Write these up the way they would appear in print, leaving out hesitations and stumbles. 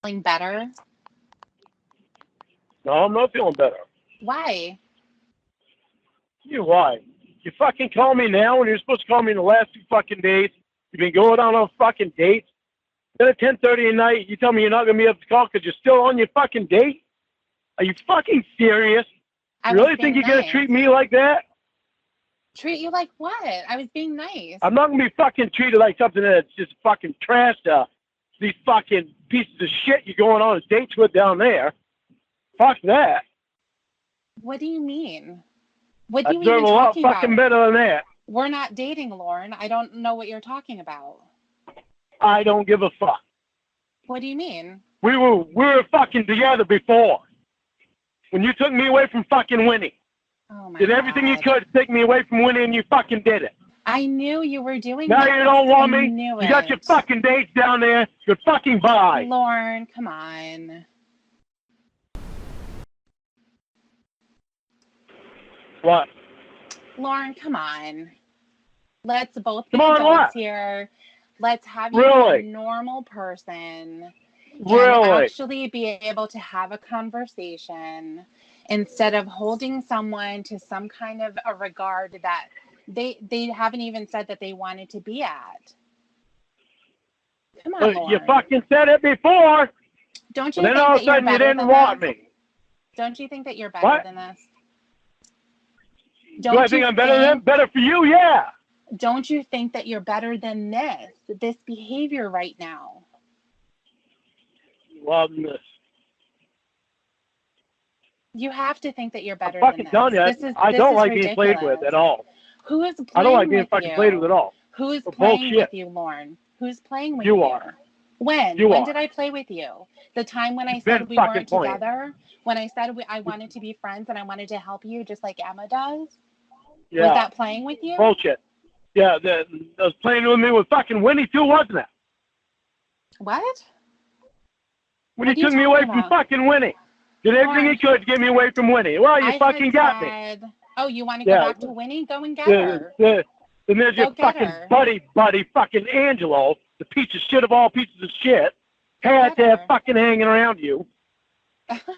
Feeling better? No, I'm not feeling better. Why? You why? You fucking call me now when you're supposed to call me in the last 2 fucking days. You've been going on fucking dates. Then at 10:30 at night, you tell me you're not gonna be able to call because you're still on your fucking date. Are you fucking serious? I You was really think being you're gonna nice. treat me like that? Treat you like what? I was being nice. I'm not gonna be fucking treated like something that's just fucking trash to these fucking pieces of shit you're going on dates with down there. Fuck that. What do you mean? What I are you deserve even a lot talking fucking about? better than that. We're not dating, Lorne. I don't know what you're talking about. I don't give a fuck. What do you mean? We were fucking together before. When you took me away from fucking Winnie. Oh my Did everything you God. could to take me away from Winnie and you fucking did it. I knew you were doing Now this. you don't want I me? knew You got your it. fucking dates down there. You're fucking bye. Lorne, come on. What? Lorne, come on. Let's both be Come on, adults what? here. Let's have you Really? be a normal person and Really? actually be able to have a conversation instead of holding someone to some kind of a regard that they haven't even said that they wanted to be at. Come on, Lorne. You fucking said it before. Don't you Then think all that of a you're sudden you better didn't than want this? me. Don't you think that you're better What? than this? Do I think I'm better than them? Better for you? Yeah. Don't you think that you're better than this behavior right now? Love this. You have to think that you're better I'm fucking than telling you, this. I don't like ridiculous. being played with at all. Who is playing I don't like being with fucking you? played with at all. Who's For playing bullshit. with you, Lorne? Who's playing with you? You are. When? You When are. did I play with you? The time when I You've said been we fucking weren't playing. together? When I said I wanted to be friends and I wanted to help you just like Emma does? Yeah. Was that playing with you? Bullshit. Yeah, that was playing with me with fucking Winnie too, wasn't it? What? When What you are you took me away talking from about? fucking Winnie. Did everything you could to get me away from Winnie. Well, you I fucking had got me. said, oh, you want to go back to Winnie? Go and get her. Then there's Go your get fucking her. buddy, fucking Angelo, the piece of shit of all pieces of shit, Go had get there her. fucking hanging around you.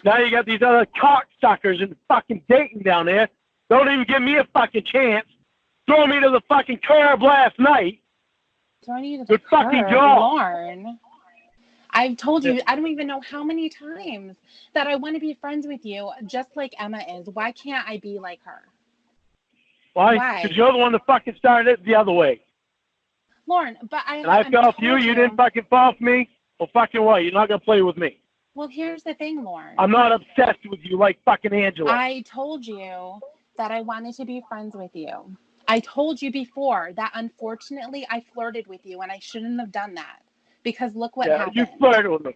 Now you got these other cocksuckers and fucking dating down there. Don't even give me a fucking chance. Throw me to the fucking curb last night. Throwing you to the Good fucking curb, job. Lorne. I've told you, I don't even know how many times that I want to be friends with you, just like Emma is. Why can't I be like her? Why? Because you're the one that fucking started it the other way. Lorne, but And I fell for you, you didn't fucking fall for me. Well, fucking what? You're not going to play with me. Well, here's the thing, Lorne. I'm not obsessed with you like fucking Angela. I told you that I wanted to be friends with you. I told you before that unfortunately I flirted with you and I shouldn't have done that. Because look what happened. You flirted with me.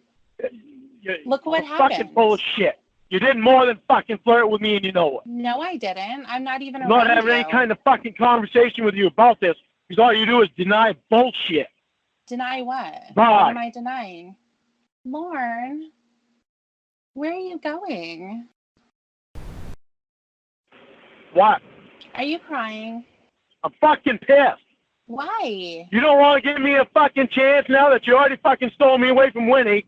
Look what you're happened. Fucking full of shit. You did more than fucking flirt with me and you know it. No, I didn't. I'm not even around Not having you. any kind of fucking conversation with you about this because all you do is deny bullshit. Deny what? Bye. What am I denying? Lorne, where are you going? What? Are you crying? I'm fucking pissed. Why? You don't want to give me a fucking chance now that you already fucking stole me away from Winnie.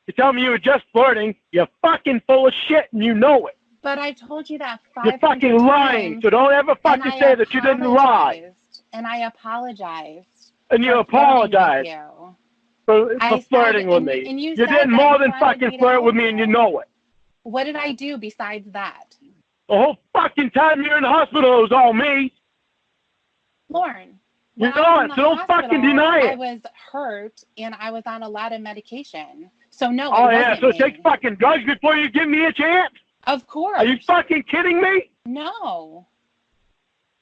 You tell me you were just flirting. You're fucking full of shit and you know it. But I told you that 500 You're fucking lying, times, so don't ever fucking say that you didn't lie. And I apologized. And you apologize you. for flirting with me. And you did more than fucking flirt with me and you know it. What did I do besides that? The whole fucking time you're in the hospital, it was all me. Lorne, You're not, so don't fucking deny it. I was hurt and I was on a lot of medication. So no, oh it yeah, wasn't so me. take fucking drugs before you give me a chance? Of course. Are you fucking kidding me? No.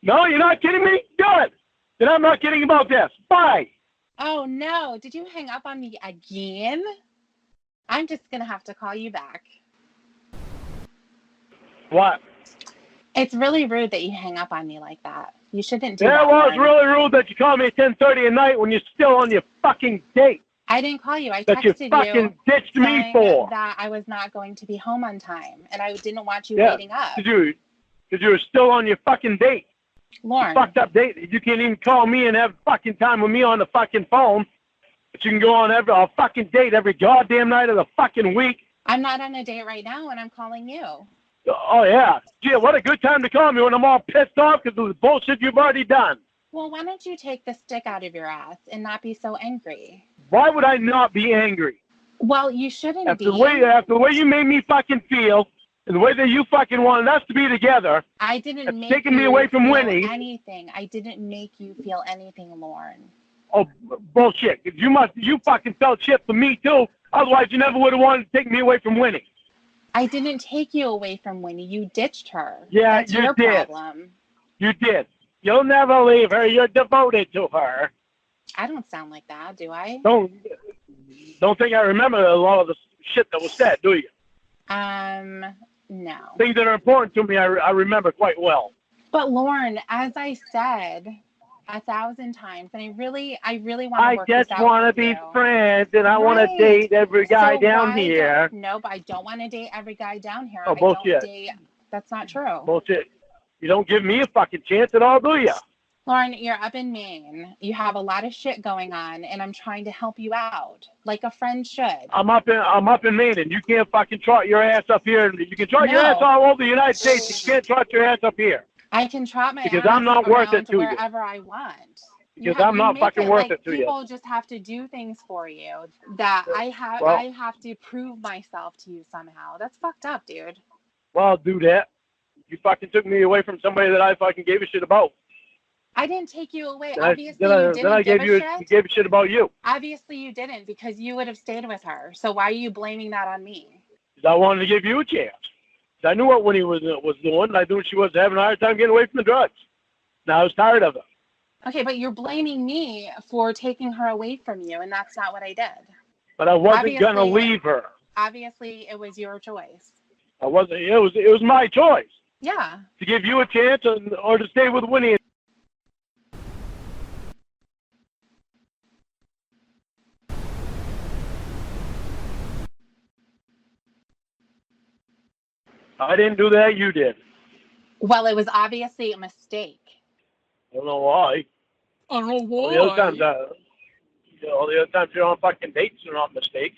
No, you're not kidding me? Good. Then I'm not kidding about this. Bye. Oh no, did you hang up on me again? I'm just going to have to call you back. What? It's really rude that you hang up on me like that. You shouldn't do that. Yeah, well, it's really rude that you called me at 10:30 at night when you're still on your fucking date. I didn't call you. I that texted you fucking ditched me for. That I was not going to be home on time, and I didn't want you waiting up. Because you were still on your fucking date. Lorne. Fucked up date. You can't even call me and have fucking time with me on the fucking phone. But you can go on a fucking date every goddamn night of the fucking week. I'm not on a date right now, and I'm calling you. Oh, yeah. Gee, what a good time to call me when I'm all pissed off because of the bullshit you've already done. Well, why don't you take the stick out of your ass and not be so angry? Why would I not be angry? Well, you shouldn't After be. the way you made me fucking feel, and the way that you fucking wanted us to be together. I didn't make taking you me away from feel Winnie. anything. I didn't make you feel anything, Lorne. Oh, bullshit. You fucking felt shit for me, too. Otherwise, you never would have wanted to take me away from Winnie. I didn't take you away from Winnie. You ditched her. Yeah, That's you your did. problem. You did. You'll never leave her. You're devoted to her. I don't sound like that, do I? Don't think I remember a lot of the shit that was said, do you? No. Things that are important to me, I remember quite well. But Lorne, as I said 1,000 times, and I really want to work this out. I just want to be friends, and I want to date every guy down here. Nope, I don't want to date every guy down here. Oh, bullshit. That's not true. Bullshit. You don't give me a fucking chance at all, do you? Lorne, you're up in Maine. You have a lot of shit going on, and I'm trying to help you out, like a friend should. I'm up in Maine, and you can't fucking trot your ass up here. You can trot your ass all over the United States. You can't trot your ass up here. I can trot my because ass I'm not worth it to wherever I want. Because I'm not fucking worth it to you. People just have to do things for you that I have to prove myself to you somehow. That's fucked up, dude. Well, I'll do that. You fucking took me away from somebody that I fucking gave a shit about. I didn't take you away. Then Obviously, you didn't give a shit. Gave a shit about you. Obviously, you didn't because you would have stayed with her. So why are you blaming that on me? Because I wanted to give you a chance. I knew what Winnie was doing. I knew she was having a hard time getting away from the drugs. Now I was tired of her. Okay, but you're blaming me for taking her away from you, and that's not what I did. But I wasn't gonna leave her. Obviously, it was your choice. I wasn't. It was my choice. Yeah. To give you a chance, or to stay with Winnie. I didn't do that. You did. Well, it was obviously a mistake. I don't know why. I don't know why. All the other times you're on fucking dates are not mistakes.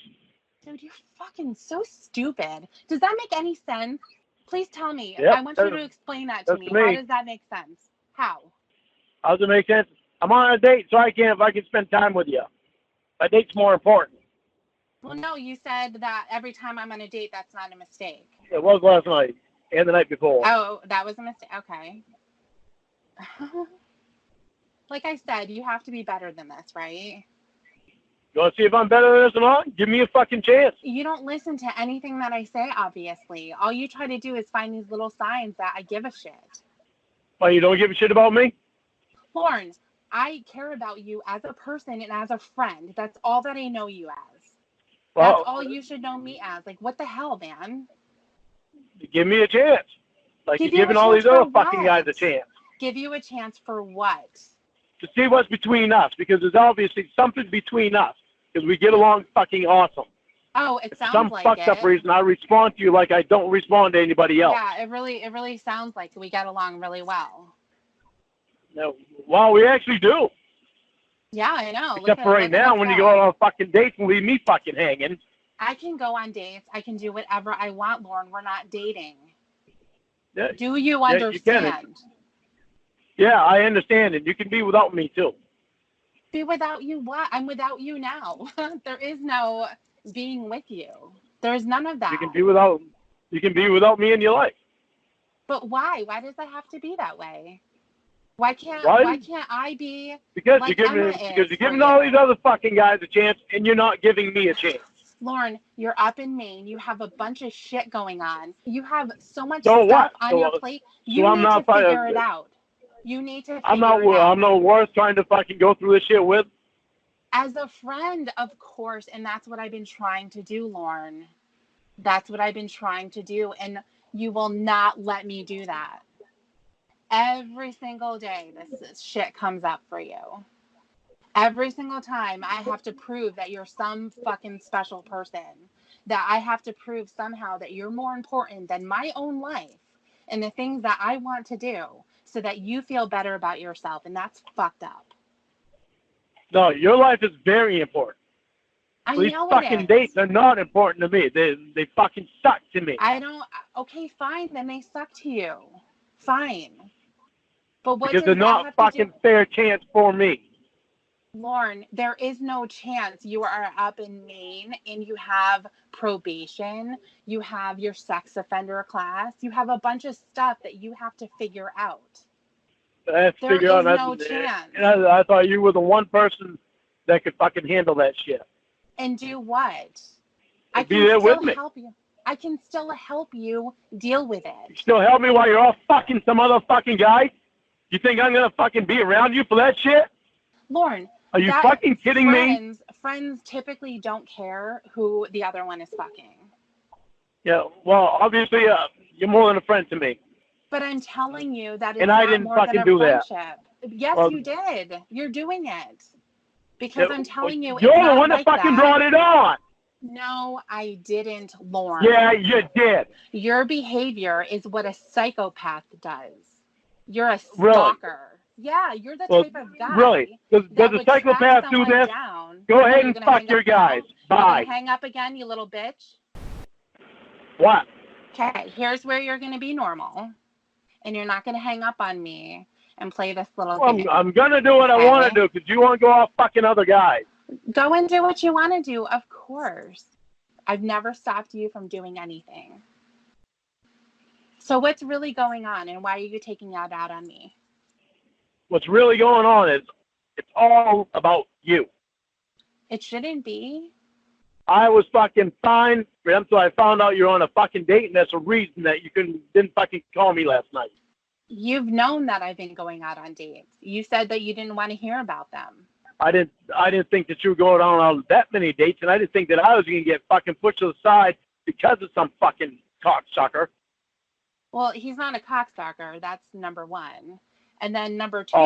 Dude, you're fucking so stupid. Does that make any sense? Please tell me. Yep, I want you to explain that to me. How does that make sense? How? How does it make sense? I'm on a date, so I can spend time with you. A date's more important. Well, no, you said that every time I'm on a date, that's not a mistake. It was last night and the night before. Oh, that was a mistake. Okay. Like I said, you have to be better than this, right? You want to see if I'm better than this or not? Give me a fucking chance. You don't listen to anything that I say, obviously. All you try to do is find these little signs that I give a shit. Well, you don't give a shit about me? Lorne, I care about you as a person and as a friend. That's all that I know you as. Well, that's all you should know me as. Like, what the hell, man? Give me a chance. Like you're giving all these other fucking guys a chance. Give you a chance for what? To see what's between us, because there's obviously something between us, because we get along fucking awesome. Oh, it sounds like it. For some fucked up reason, I respond to you like I don't respond to anybody else. Yeah, it really sounds like we get along really well. No, well, we actually do. Yeah, I know. Except for right now, when you go out on fucking dates and leave me fucking hanging. I can go on dates. I can do whatever I want, Lorne. We're not dating. Yeah, do you understand? Yeah, I understand, and you can be without me too. Be without you what? I'm without you now. There is no being with you. There's none of that. You can be without me in your life. But why? Why does that have to be that way? Why can't I be because like you're giving all these other fucking guys a chance, and you're not giving me a chance. Lorne, you're up in Maine. You have a bunch of shit going on. You have so much stuff on your plate. You need to figure it out. You need to figure it out. I'm not worth trying to fucking go through this shit with. As a friend, of course, and that's what I've been trying to do, Lorne. That's what I've been trying to do, and you will not let me do that. Every single day, this shit comes up for you. Every single time I have to prove that you're some fucking special person, that I have to prove somehow that you're more important than my own life and the things that I want to do so that you feel better about yourself. And that's fucked up. No, your life is very important. I These know fucking it dates is. are not important to me. They fucking suck to me. I don't. Okay, fine. Then they suck to you. Fine. But what Because they're does that not have to do? fucking fair chance for me. Lorne, there is no chance. You are up in Maine and you have probation. You have your sex offender class. You have a bunch of stuff that you have to figure out. I have to There figure out is no nothing. chance. And I thought you were the one person that could fucking handle that shit. And do what? I Be can there still with me. help you. I can still help you deal with You it. still help me while you're off fucking some other fucking guy? You think I'm gonna fucking be around you for that shit? Lorne, Are you fucking kidding me? Friends typically don't care who the other one is fucking. Yeah, well, obviously, you're more than a friend to me. But I'm telling you that it's And I not didn't more than fucking a do that. friendship. Yes, Well, you did. You're doing it. Because I'm telling you, you're it's the not one that like fucking that. brought it on. No, I didn't, Lorne. Yeah, you did. Your behavior is what a psychopath does. You're a Really? stalker. Yeah, you're the type of guy really? Does that a would track psychopath do someone this? down. Go ahead You're and gonna fuck hang your up now? guys. You're Bye. gonna hang up again, you little bitch? What? Okay, here's where you're gonna be normal. And you're not gonna hang up on me and play this little Well, game. I'm gonna do what I want to Okay? do because you want to go off fucking other guys. Go and do what you want to do, of course. I've never stopped you from doing anything. So what's really going on and why are you taking that out on me? What's really going on is it's all about you. It shouldn't be. I was fucking fine until I found out you're on a fucking date, and that's a reason that you didn't fucking call me last night. You've known that I've been going out on dates. You said that you didn't want to hear about them. I didn't think that you were going on that many dates, and I didn't think that I was gonna get fucking pushed to the side because of some fucking cocksucker. Well, he's not a cocksucker. That's number one. And then number two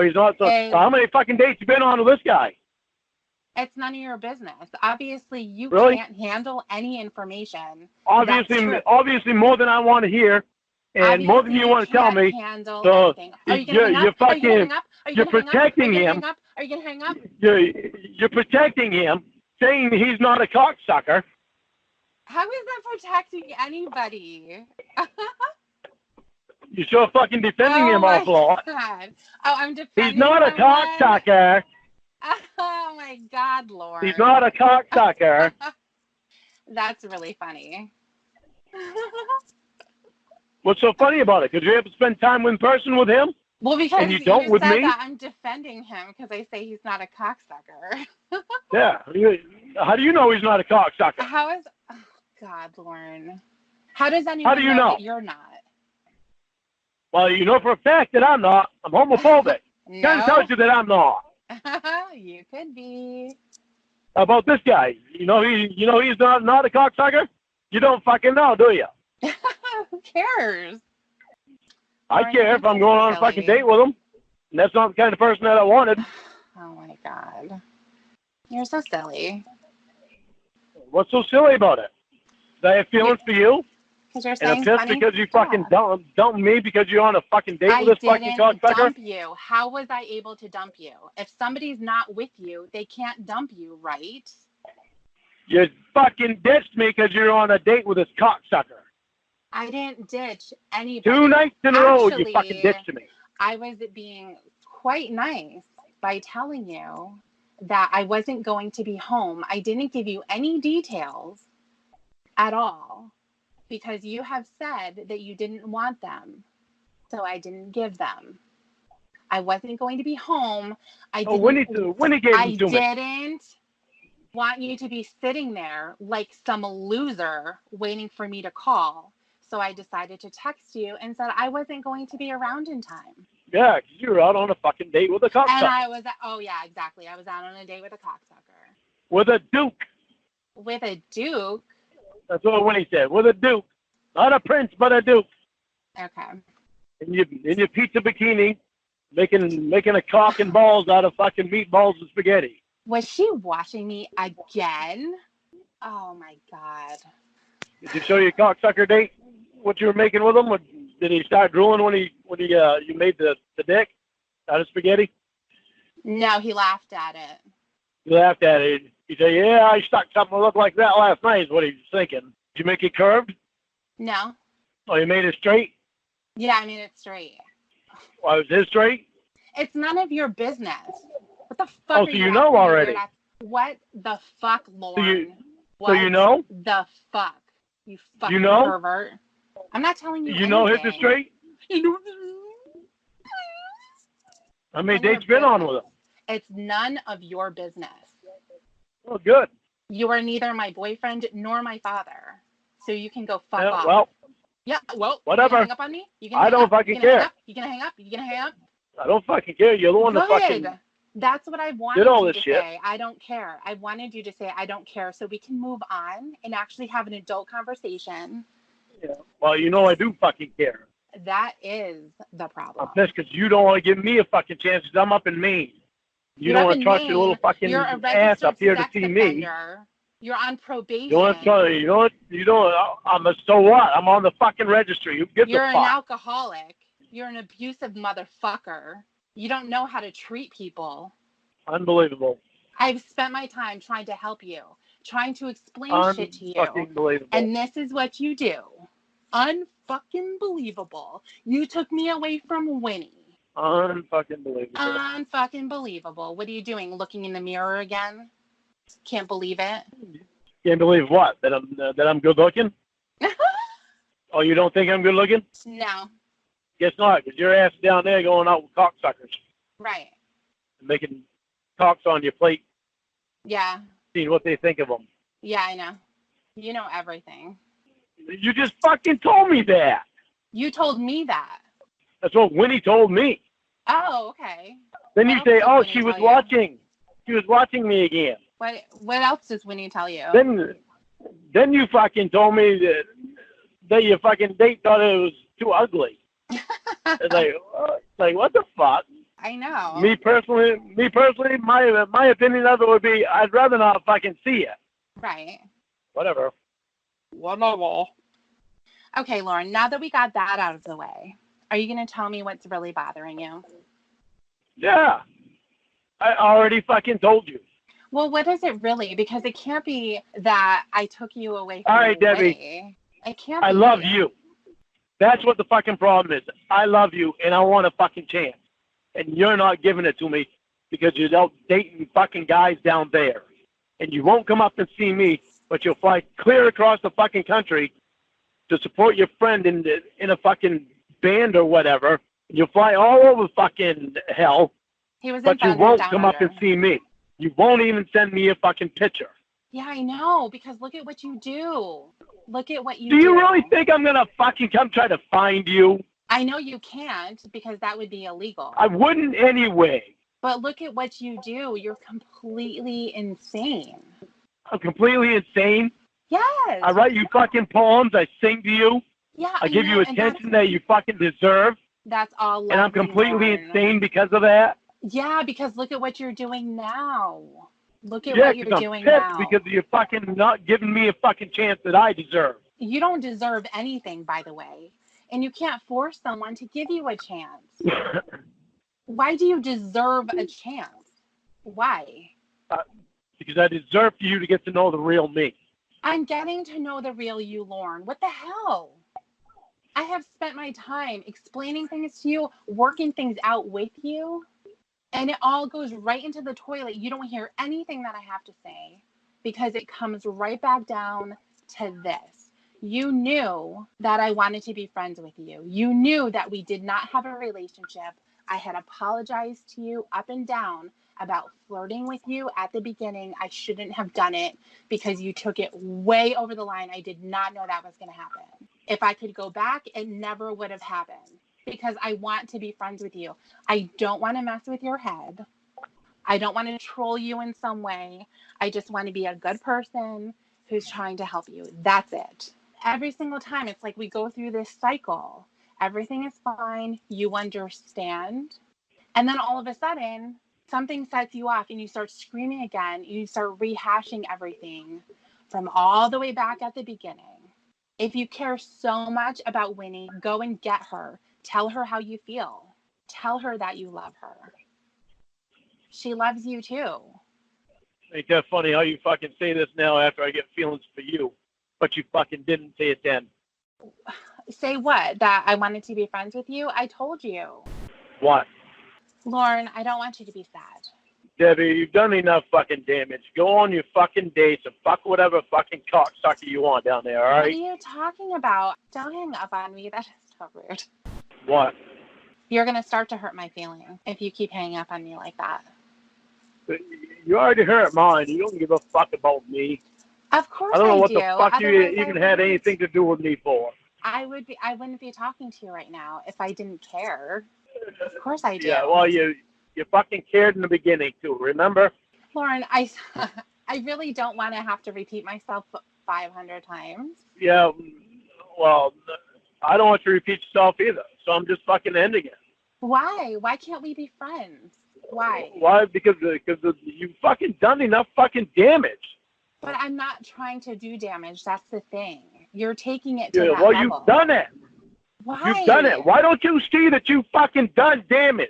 he's not. So how many fucking dates you been on with this guy? It's none of your business. Obviously, you Really? can't handle any information. Obviously more than I want to hear, and obviously, more than you want to tell me. Handle So anything. Are you gonna hang up? Are you gonna hang up? Are you you're gonna protecting hang up? him. Are you gonna hang up? You're protecting him, saying he's not a cocksucker. How is that protecting anybody? You're sure fucking defending him awful lot. God. Oh, I'm defending He's not a cocksucker. Oh my God, Lord. He's not a cocksucker. That's really funny. What's so funny about it? Because you ever spend time in person with him? Well, because and you don't with said me? that I'm defending him because I say he's not a cocksucker. Yeah. How do you know he's not a cocksucker? How is... Oh, God, Lorne. How does anyone How do you know that you're not? Well, you know for a fact that I'm not. I'm homophobic. No. Kind of tells you that I'm not. You could be. How about this guy? He's not a cocksucker? You don't fucking know, do you? Who cares? I care if I'm going on a fucking date with him. And that's not the kind of person that I wanted. Oh my God. You're so silly. What's so silly about it? Do I have feelings for you? Because you're And I'm saying pissed funny because you stuff. fucking dumped me because you're on a fucking date with this fucking cocksucker? I didn't dump you. How was I able to dump you? If somebody's not with you, they can't dump you, right? You fucking ditched me because you're on a date with this cocksucker. I didn't ditch anybody. 2 nights in a row you fucking ditched me. I was being quite nice by telling you that I wasn't going to be home. I didn't give you any details at all because you have said that you didn't want them. So I didn't give them. I wasn't going to be home. When he gave them to me. I didn't want you to be sitting there like some loser waiting for me to call. So I decided to text you and said I wasn't going to be around in time. Yeah, because you were out on a fucking date with a cocksucker. And I was, oh yeah, exactly. I was out on a date with a cocksucker. With a duke. With a duke? That's what Winnie said. With a duke. Not a prince, but a duke. Okay. In your pizza bikini, making a cock and balls out of fucking meatballs and spaghetti. Was she watching me again? Oh my God. Did you show your cocksucker date what you were making with him? Did he start drooling when you made the dick out of spaghetti? No, he laughed at it. He laughed at it. You say, yeah, I stuck something that looked like that last night is what he's thinking. Did you make it curved? No. Oh, you made it straight? Yeah, I made it straight. Well, is it straight? It's none of your business. What the fuck Oh, are so you you know already. What the fuck, Lorne? So you know? The fuck? You fucking know? pervert. I'm not telling you You know his is straight? How many dates been on with him? It's none of your business. Oh, good. You are neither my boyfriend nor my father. So you can go fuck off. Well. Yeah, well, whatever. You gonna hang up on me? I don't fucking care. You gonna hang up? You gonna hang up? I don't fucking care. You're the one that fucking... That's what I wanted you to say. I don't care. I wanted you to say I don't care so we can move on and actually have an adult conversation. Yeah. Well, you know I do fucking care. That is the problem. I'm pissed because you don't want to give me a fucking chance because I'm up in Maine. You don't want to trust your little fucking ass up here to see me. You're on probation. You don't. I'm a so what? I'm on the fucking registry. Who gives a fuck? You're an alcoholic. You're an abusive motherfucker. You don't know how to treat people. Unbelievable. I've spent my time trying to help you, trying to explain shit to you. Unbelievable. And this is what you do. Unfucking believable. You took me away from Winnie. Unfucking believable. Unfucking believable. What are you doing? Looking in the mirror again? Can't believe it. Can't believe what? That I'm good looking? Oh, you don't think I'm good looking? No. Guess not, because your ass down there going out with cocksuckers. Right. Making cocks on your plate. Yeah. Seeing what they think of them. Yeah, I know. You know everything. You just fucking told me that. You told me that. That's what Winnie told me. Oh, okay. Then you say, oh, she was watching. She was watching me again. What else does Winnie tell you? Then you fucking told me that your fucking date thought it was too ugly. It's like, what the fuck? I know. Me personally, my opinion of it would be, I'd rather not fucking see it. Right. Whatever. Okay, Lauren, now that we got that out of the way, are you going to tell me what's really bothering you? Yeah. I already fucking told you. Well, what is it really? Because it can't be that I took you away from All right, Debbie. It can't be. I love you. That's what the fucking problem is. I love you, and I want a fucking chance. And you're not giving it to me because you're out dating fucking guys down there. And you won't come up and see me, but you'll fly clear across the fucking country to support your friend in a fucking band or whatever. You'll fly all over fucking hell, but you won't come up and see me. You won't even send me a fucking picture. Yeah, I know, because look at what you do. Look at what you do. Do you really think I'm going to fucking come try to find you? I know you can't, because that would be illegal. I wouldn't anyway. But look at what you do. You're completely insane. I'm completely insane? Yes. I write you fucking poems. I sing to you. Yeah, I give you attention that you fucking deserve. That's all lovely, and I'm completely insane because of that? Yeah, because look at what you're doing now. Look at what you're doing now. Because you're fucking not giving me a fucking chance that I deserve. You don't deserve anything, by the way. And you can't force someone to give you a chance. Why do you deserve a chance? Why? Because I deserve for you to get to know the real me. I'm getting to know the real you, Lorne. What the hell? I have spent my time explaining things to you, working things out with you, and it all goes right into the toilet. You don't hear anything that I have to say because it comes right back down to this. You knew that I wanted to be friends with you. You knew that we did not have a relationship. I had apologized to you up and down about flirting with you at the beginning. I shouldn't have done it because you took it way over the line. I did not know that was going to happen. If I could go back, it never would have happened because I want to be friends with you. I don't want to mess with your head. I don't want to troll you in some way. I just want to be a good person who's trying to help you. That's it. Every single time, it's like we go through this cycle. Everything is fine. You understand. And then all of a sudden, something sets you off and you start screaming again. And you start rehashing everything from all the way back at the beginning. If you care so much about Winnie, go and get her. Tell her how you feel. Tell her that you love her. She loves you too. Ain't that funny how you fucking say this now after I get feelings for you, but you fucking didn't say it then. Say what? That I wanted to be friends with you? I told you. What? Lorne, I don't want you to be sad. Debbie, you've done enough fucking damage. Go on your fucking dates and fuck whatever fucking cocksucker you want down there, all right? What are you talking about? Don't hang up on me. That is so rude. What? You're going to start to hurt my feelings if you keep hanging up on me like that. You already hurt mine. You don't give a fuck about me. Of course I don't know what do. the fuck you Otherwise, even had anything to do with me for. I wouldn't be talking to you right now if I didn't care. Of course I do. Yeah, well, you fucking cared in the beginning too, remember? Lorne, I really don't want to have to repeat myself 500 times. Yeah, well, I don't want you to repeat yourself either, so I'm just fucking ending it. Why? Why can't we be friends? Why? Why? Because you fucking done enough fucking damage. But I'm not trying to do damage. That's the thing. You're taking it to that well, level. you've done it. Why? You've done it. Why don't you see that you fucking done damage?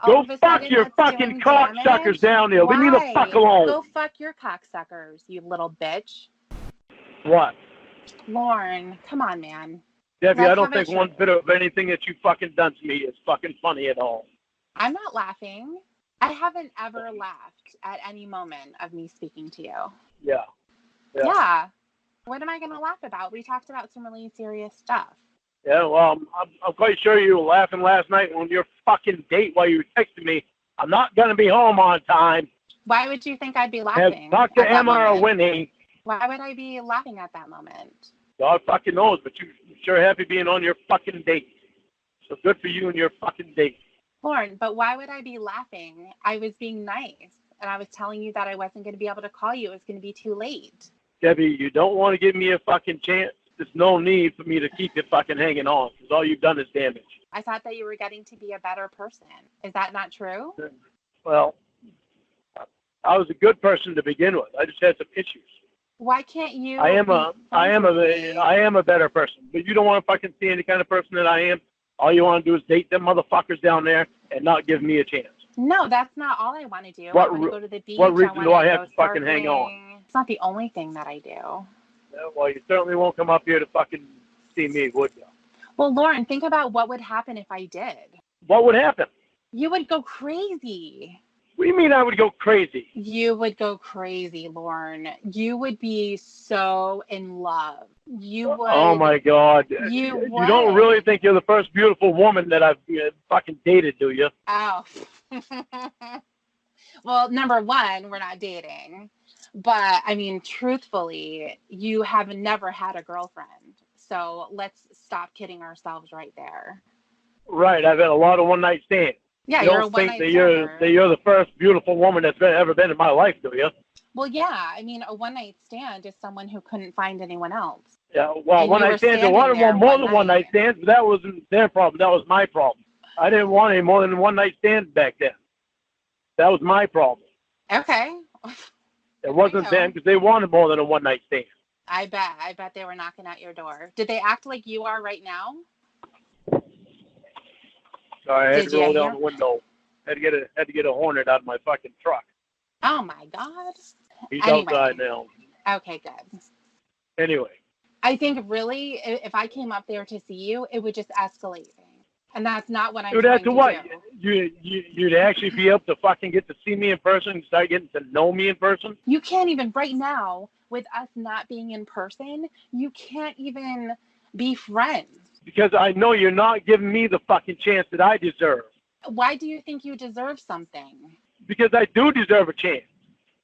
Go fuck your fucking cocksuckers down there. Leave me the fuck alone. Go fuck your cocksuckers, you little bitch. What? Lorne, come on, man. Debbie, I don't think one bit of anything that you fucking done to me is fucking funny at all. I'm not laughing. I haven't ever laughed at any moment of me speaking to you. Yeah. What am I going to laugh about? We talked about some really serious stuff. Yeah, well, I'm quite sure you were laughing last night on your fucking date while you were texting me. I'm not going to be home on time. Why would you think I'd be laughing? Talk to Emma or Winnie. Why would I be laughing at that moment? God fucking knows, but you're sure happy being on your fucking date. So good for you and your fucking date. Lorne, but why would I be laughing? I was being nice, and I was telling you that I wasn't going to be able to call you. It was going to be too late. Debbie, you don't want to give me a fucking chance? There's no need for me to keep you fucking hanging on, because all you've done is damage. I thought that you were getting to be a better person. Is that not true? Well, I was a good person to begin with. I just had some issues. Why can't you? I am a better person, but you don't want to fucking see any kind of person that I am. All you want to do is date them motherfuckers down there and not give me a chance. No, that's not all I want to do. What, I want to go to the beach. What reason do I have to fucking hang on? It's not the only thing that I do. Yeah, well, you certainly won't come up here to fucking see me, would you? Well, Lorne, think about what would happen if I did. What would happen? You would go crazy. What do you mean I would go crazy? You would go crazy, Lorne. You would be so in love. You would. Oh, my God. You don't really think you're the first beautiful woman that I've fucking dated, do you? Oh. Well, number one, we're not dating. But, I mean, truthfully, you have never had a girlfriend. So let's stop kidding ourselves right there. Right. I've had a lot of one-night stands. Yeah, you don't think that you're the first beautiful woman that's ever been in my life, do you? Well, yeah. I mean, a one-night stand is someone who couldn't find anyone else. Yeah, well, one-night stands, I wanted more than one-night stands, but that wasn't their problem. That was my problem. I didn't want any more than one-night stands back then. That was my problem. Okay. It wasn't them because they wanted more than a one-night stand. I bet they were knocking at your door. Did they act like you are right now? Sorry, I had to roll down the window. Had to get a Hornet out of my fucking truck. Oh my God. He's outside now. Okay, good. Anyway. I think really, if I came up there to see you, it would just escalate things. And that's not what I'm trying to do. You'd actually be able to fucking get to see me in person and start getting to know me in person? You can't even, right now, with us not being in person, you can't even be friends. Because I know you're not giving me the fucking chance that I deserve. Why do you think you deserve something? Because I do deserve a chance.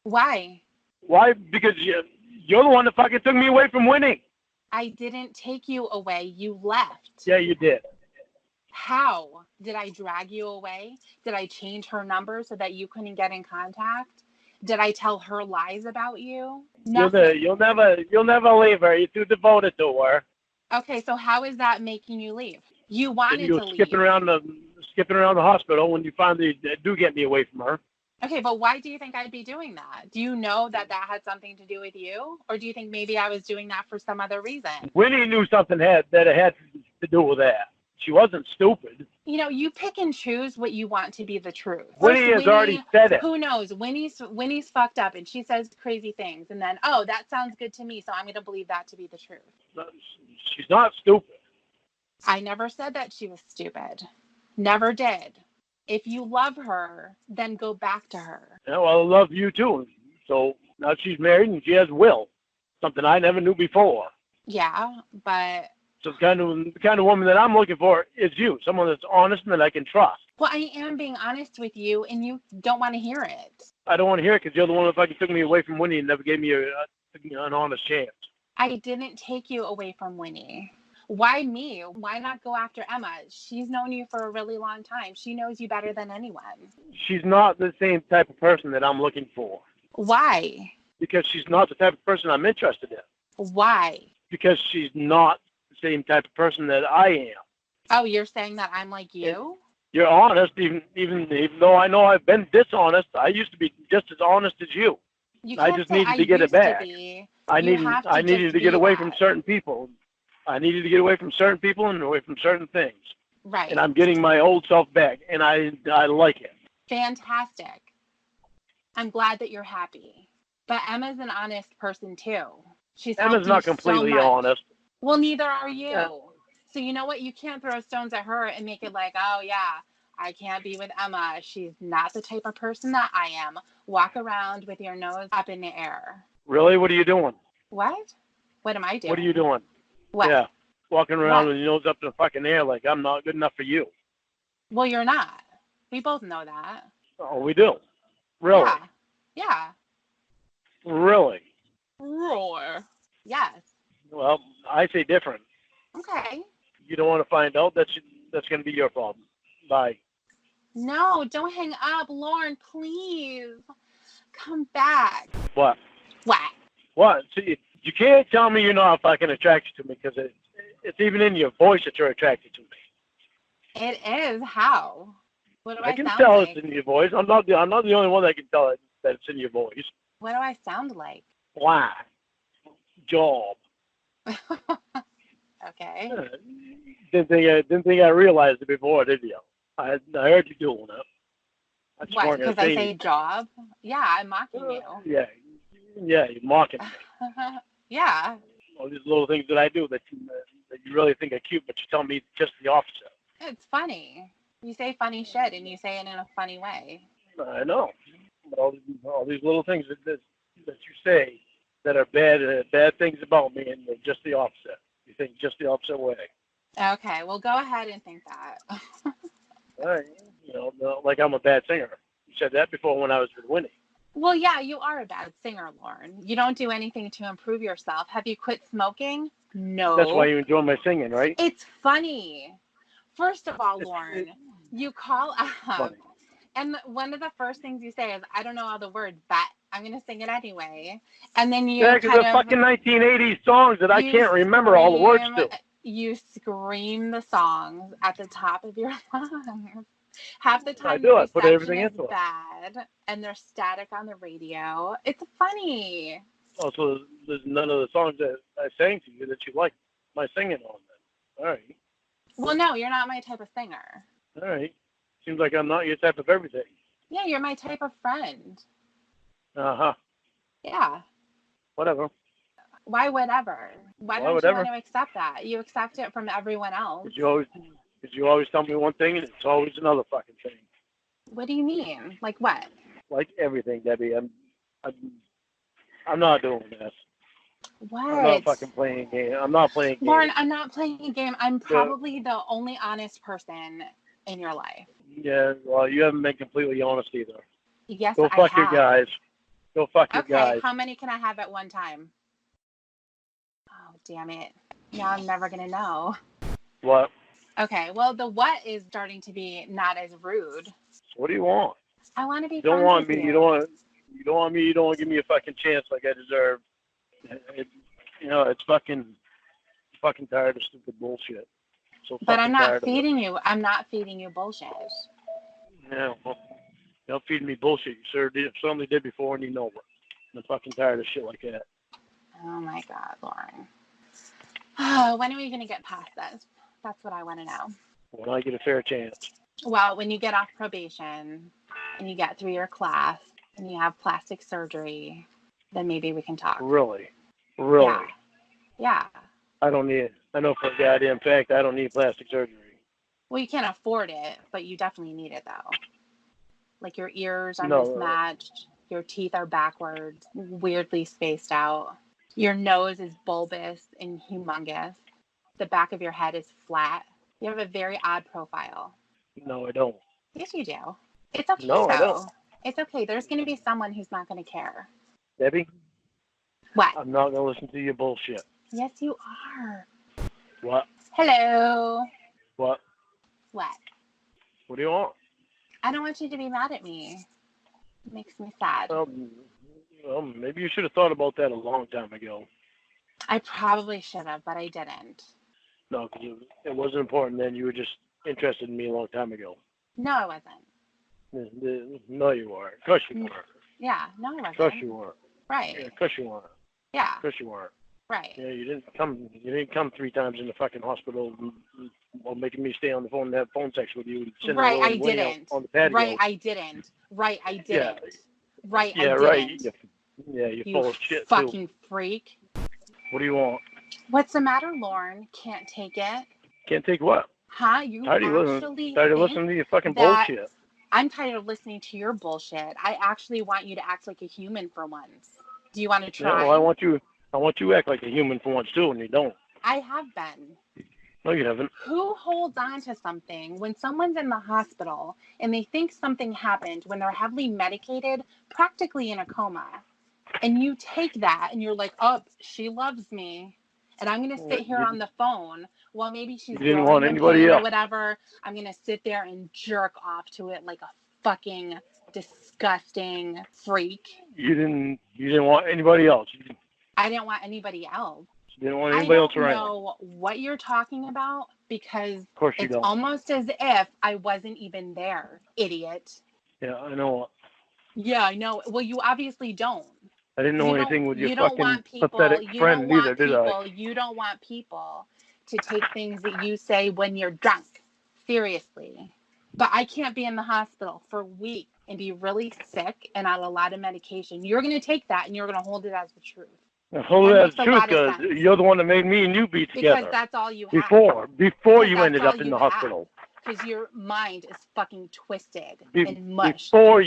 Why? Why? Because you're the one that fucking took me away from winning. I didn't take you away. You left. Yeah, you did. How? Did I drag you away? Did I change her number so that you couldn't get in contact? Did I tell her lies about you? Nothing. You'll never leave her. You're too devoted to her. Okay, so how is that making you leave? You wanted to leave. Skipping around the hospital when you finally do get me away from her. Okay, but why do you think I'd be doing that? Do you know that had something to do with you? Or do you think maybe I was doing that for some other reason? Winnie knew something that it had to do with that. She wasn't stupid. You know, you pick and choose what you want to be the truth. Winnie has already said it. Who knows? Winnie's fucked up and she says crazy things, and then, oh, that sounds good to me, so I'm going to believe that to be the truth. She's not stupid. I never said that she was stupid. Never did. If you love her, then go back to her. Yeah, well, I love you too. So now she's married and she has will, something I never knew before. Yeah, but So the kind of woman that I'm looking for is you, someone that's honest and that I can trust. well, I am being honest with you, and you don't want to hear it. I don't want to hear it because you're the one that fucking took me away from Winnie and never gave me an honest chance. I didn't take you away from Winnie. Why me? Why not go after Emma? She's known you for a really long time. She knows you better than anyone. She's not the same type of person that I'm looking for. Why? Because she's not the type of person I'm interested in. Why? Because she's not the same type of person that I am. Oh, you're saying that I'm like you? You're honest, even though I know I've been dishonest. I used to be just as honest as you. I just needed to get it back. I needed to get away from certain people. I needed to get away from certain people and away from certain things. Right. And I'm getting my old self back, and I like it. Fantastic. I'm glad that you're happy. But Emma's an honest person too. Emma's not completely honest. Well, neither are you. Yeah. So you know what? You can't throw stones at her and make it like, oh yeah, I can't be with Emma. She's not the type of person that I am. Walk around with your nose up in the air. Really? What are you doing? What? What am I doing? What are you doing? What? Yeah. Walking around with your nose up in the fucking air like I'm not good enough for you. Well, you're not. We both know that. Oh, we do. Really? Yeah. Really? Roar. Yes. Well, I say different. Okay. You don't want to find out, that's going to be your problem. Bye. No, don't hang up. Lorne, please. Come back. What? What? See, you can't tell me you're not fucking attracted to me because it's even in your voice that you're attracted to me. It is. How? What do I can sound tell like? It's in your voice. I'm not the only one that can tell it that it's in your voice. What do I sound like? Why? Job. Okay. Didn't think I realized it before, did you? I heard you doing it. What? Because I say job? Yeah, I'm mocking you. Yeah, you're mocking me. Yeah. All these little things that I do that you really think are cute, but you tell me just the opposite. It's funny. You say funny shit, and you say it in a funny way. I know. But all these little things that you say that are bad things about me, and they're just the opposite. You think just the opposite way. Okay, well, go ahead and think that. All right. Like I'm a bad singer. You said that before when I was with Winnie. Well, yeah, you are a bad singer, Lorne. You don't do anything to improve yourself. Have you quit smoking? No. That's why you enjoy my singing, right? It's funny. First of all, Lorne, you call up, funny. And one of the first things you say is, I don't know all the words, but I'm going to sing it anyway. And then you because they're fucking 1980s songs that I can't remember all the words to. You scream the songs at the top of your lungs. Half the time, I do. I put everything into it. Bad, and there's static on the radio. It's funny. Also, there's none of the songs that I sang to you that you like my singing on. Then. All right. Well, no, you're not my type of singer. All right. Seems like I'm not your type of everything. Yeah, you're my type of friend. Uh-huh. Yeah. Whatever. Why whatever? Why don't you want to accept that? You accept it from everyone else. Because you always tell me one thing and it's always another fucking thing. What do you mean? Like what? Like everything, Debbie. I'm not doing this. What? I'm not fucking playing a game. I'm not playing a game. Lorne, I'm not playing a game. I'm probably the only honest person in your life. Yeah, well, you haven't been completely honest either. Yes, I have. Go fuck your guys. Go fuck your guys. Okay, how many can I have at one time? Oh, damn it. Now I'm never going to know. What? Okay, well, the what is starting to be not as rude. What do you want? I want to be You don't want me. You don't want me. You don't want to give me a fucking chance like I deserve. It's fucking tired of stupid bullshit. But I'm not feeding you. I'm not feeding you bullshit. Yeah, well, you don't feed me bullshit. You certainly did before, and you know it. I'm fucking tired of shit like that. Oh my God, Lorne. When are we gonna get past this? That's what I want to know. When I get a fair chance. Well, when you get off probation and you get through your class and you have plastic surgery, then maybe we can talk. Really? Yeah. I don't need it. I know for a goddamn fact I don't need plastic surgery. Well, you can't afford it, but you definitely need it though. Like your ears are No. mismatched, your teeth are backwards, weirdly spaced out. Your nose is bulbous and humongous. The back of your head is flat. You have a very odd profile. No, I don't. Yes, you do. It's okay No, I don't. though. It's okay. There's going to be someone who's not going to care. Debbie? What? I'm not going to listen to your bullshit. Yes, you are. What? Hello. What? What? What do you want? I don't want you to be mad at me. It makes me sad. Well, maybe you should have thought about that a long time ago. I probably should have, but I didn't. No, because it wasn't important then. You were just interested in me a long time ago. No, I wasn't. No, you weren't. Of course you weren't. Yeah, no, I wasn't. Of course you weren't. Right. Yeah, of course you weren't. Yeah. Of course you weren't. Right. Yeah, you didn't come 3 times in the fucking hospital while making me stay on the phone and have phone sex with you. Right, I didn't. On the patio. Right, I didn't. Right, I didn't. Yeah. Right, Yeah, I right. didn't. You're You full of shit fucking too. freak. What do you want? What's the matter, Lorne? Can't take it? Can't take what? Huh? You Tired of listening to your fucking bullshit. I'm tired of listening to your bullshit. I actually want you to act like a human for once. Do you want to try? Yeah, well, I want you to act like a human for once too, and you don't. I have been. No, you haven't. Who holds on to something when someone's in the hospital and they think something happened when they're heavily medicated, practically in a coma, and you take that and you're like, oh, she loves me, and I'm going to sit here on the phone while maybe she's want anybody else or whatever. I'm going to sit there and jerk off to it like a fucking disgusting freak. You didn't want anybody else. I didn't want anybody else. You didn't want anybody else around. I don't know what you're talking about because it's almost as if I wasn't even there, idiot. Yeah, I know. Yeah, I know. Well, you obviously don't. I didn't know anything with your fucking pathetic friend either, did I? You don't want people to take things that you say when you're drunk seriously. But I can't be in the hospital for weeks and be really sick and on a lot of medication. You're going to take that and you're going to hold it as the truth. Hold it as the truth because you're the one that made me and you be together. Because that's all you have. Before you ended up in the hospital. Because your mind is fucking twisted and mushed. Before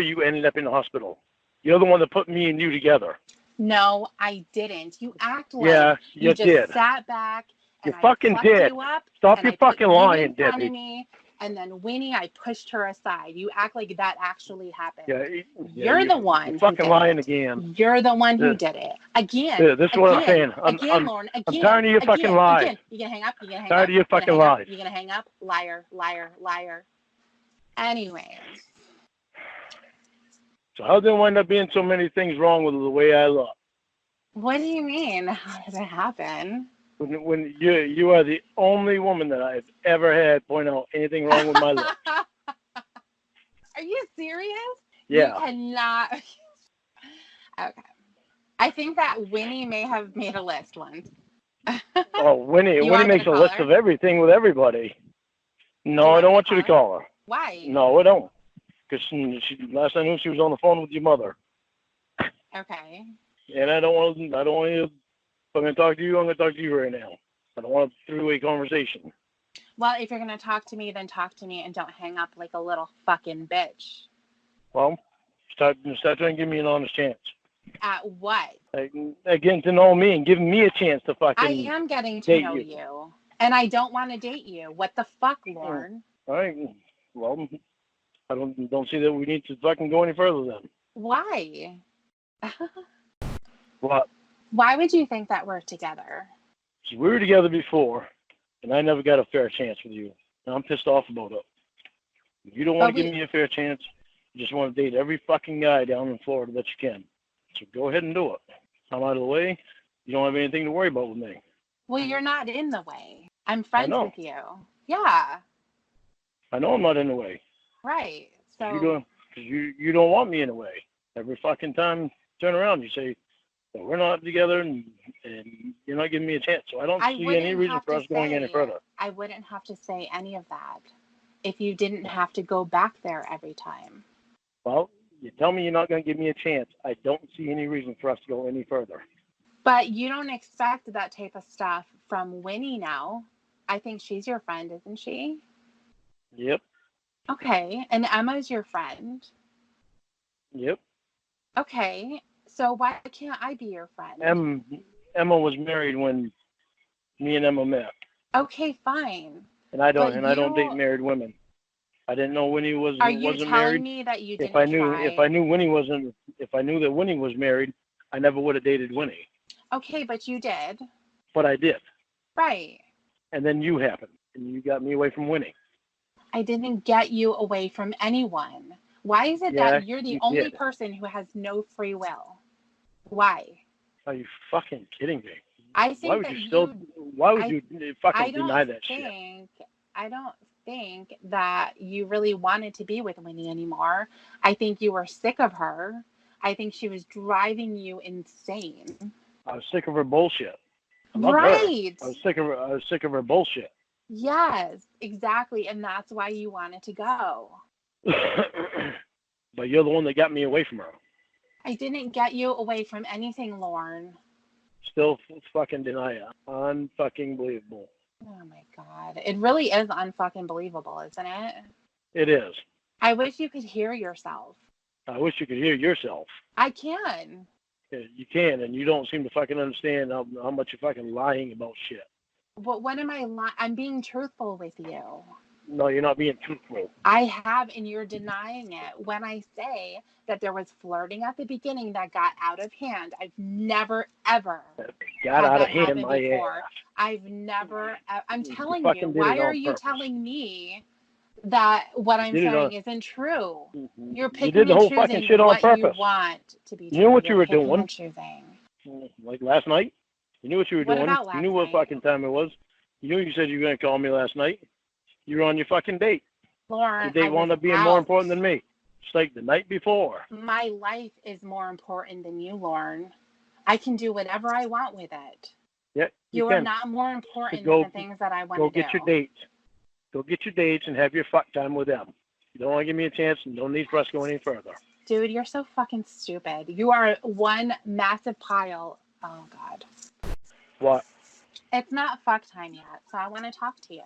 you ended up in the hospital. You're the one that put me and you together. No, I didn't. You act like you just did. Sat back and you fucking did. Stop your fucking lying, Debbie. And then Winnie, I pushed her aside. You act like that actually happened. You're the one. You're fucking lying again. You're the one who did it. Again. Yeah, this is what I'm saying. Lorne. Again. I'm tired of your fucking lies. You gonna hang up? You gonna hang up? Tired of your fucking lies. You gonna hang up? Liar, liar, liar. Anyways. So how did there wind up being so many things wrong with the way I look? What do you mean? How did it happen? When you are the only woman that I've ever had point out anything wrong with my looks. Are you serious? Yeah. You cannot. Okay. I think that Winnie may have made a list once. Oh, Winnie makes a list of everything with everybody. No, I don't want you to call her. Why? No, I don't. Because last I knew she was on the phone with your mother. Okay. And I don't want you. If I'm going to talk to you, I'm going to talk to you right now. I don't want a three-way conversation. Well, if you're going to talk to me, then talk to me and don't hang up like a little fucking bitch. Well, start trying to give me an honest chance. At what? Getting to know me and giving me a chance to fucking I am getting to know you. And I don't want to date you. What the fuck, Lorne? All right. Well, I don't see that we need to fucking go any further then. Why? What? Why would you think that we're together? We were together before, and I never got a fair chance with you. And I'm pissed off about it. You don't want to give me a fair chance. You just want to date every fucking guy down in Florida that you can. So go ahead and do it. I'm out of the way. You don't have anything to worry about with me. Well, you're not in the way. I'm friends with you. Yeah. I know I'm not in the way. Right. So you don't want me in the way. Every fucking time you turn around, you say, well, we're not together, and You're not giving me a chance. So I don't see any reason for us going any further. I wouldn't have to say any of that if you didn't have to go back there every time. Well, you tell me you're not going to give me a chance. I don't see any reason for us to go any further. But you don't expect that type of stuff from Winnie now. I think she's your friend, isn't she? Yep. Okay. And Emma's your friend. Yep. Okay. So why can't I be your friend? Emma was married when me and Emma met. Okay, fine. And I don't date married women. I didn't know Winnie wasn't married. Are you telling me that you didn't try? If I knew that Winnie was married, I never would have dated Winnie. Okay, but you did. But I did. Right. And then you happened, and you got me away from Winnie. I didn't get you away from anyone. Why is it that you're the only person who has no free will? Why? Are you fucking kidding me? I think why would you fucking deny that shit? I don't think that you really wanted to be with Winnie anymore. I think you were sick of her. I think she was driving you insane. I was sick of her bullshit. Right. I was sick of her bullshit. Yes, exactly. And that's why you wanted to go. But you're the one that got me away from her. I didn't get you away from anything, Lorne. Still fucking deny it. Unfucking believable. Oh my God. It really is unfucking believable, isn't it? It is. I wish you could hear yourself. I wish you could hear yourself. I can. Yeah, you can, and you don't seem to fucking understand how much you're fucking lying about shit. What am I lying? I'm being truthful with you. No, you're not being truthful. I have, and you're denying it. When I say that there was flirting at the beginning that got out of hand, I've never, ever got out of hand my ass. I've never, I'm telling you, why are you telling me that what I'm saying isn't true? Mm-hmm. You're picking and choosing what you want to be true. You knew what you were doing. And choosing. Like last night? You knew what you were doing. You knew what fucking time it was. You knew you said you were going to call me last night. You were on your fucking date. Lorne, your date wound up being more important than me. Just like the night before. My life is more important than you, Lorne. I can do whatever I want with it. Yeah, you are not more important than the things that I want to do. Go get your dates. Go get your dates and have your fuck time with them. You don't want to give me a chance and don't need for us to go any further. Dude, you're so fucking stupid. You are one massive pile. Oh, God. What? It's not fuck time yet, so I want to talk to you.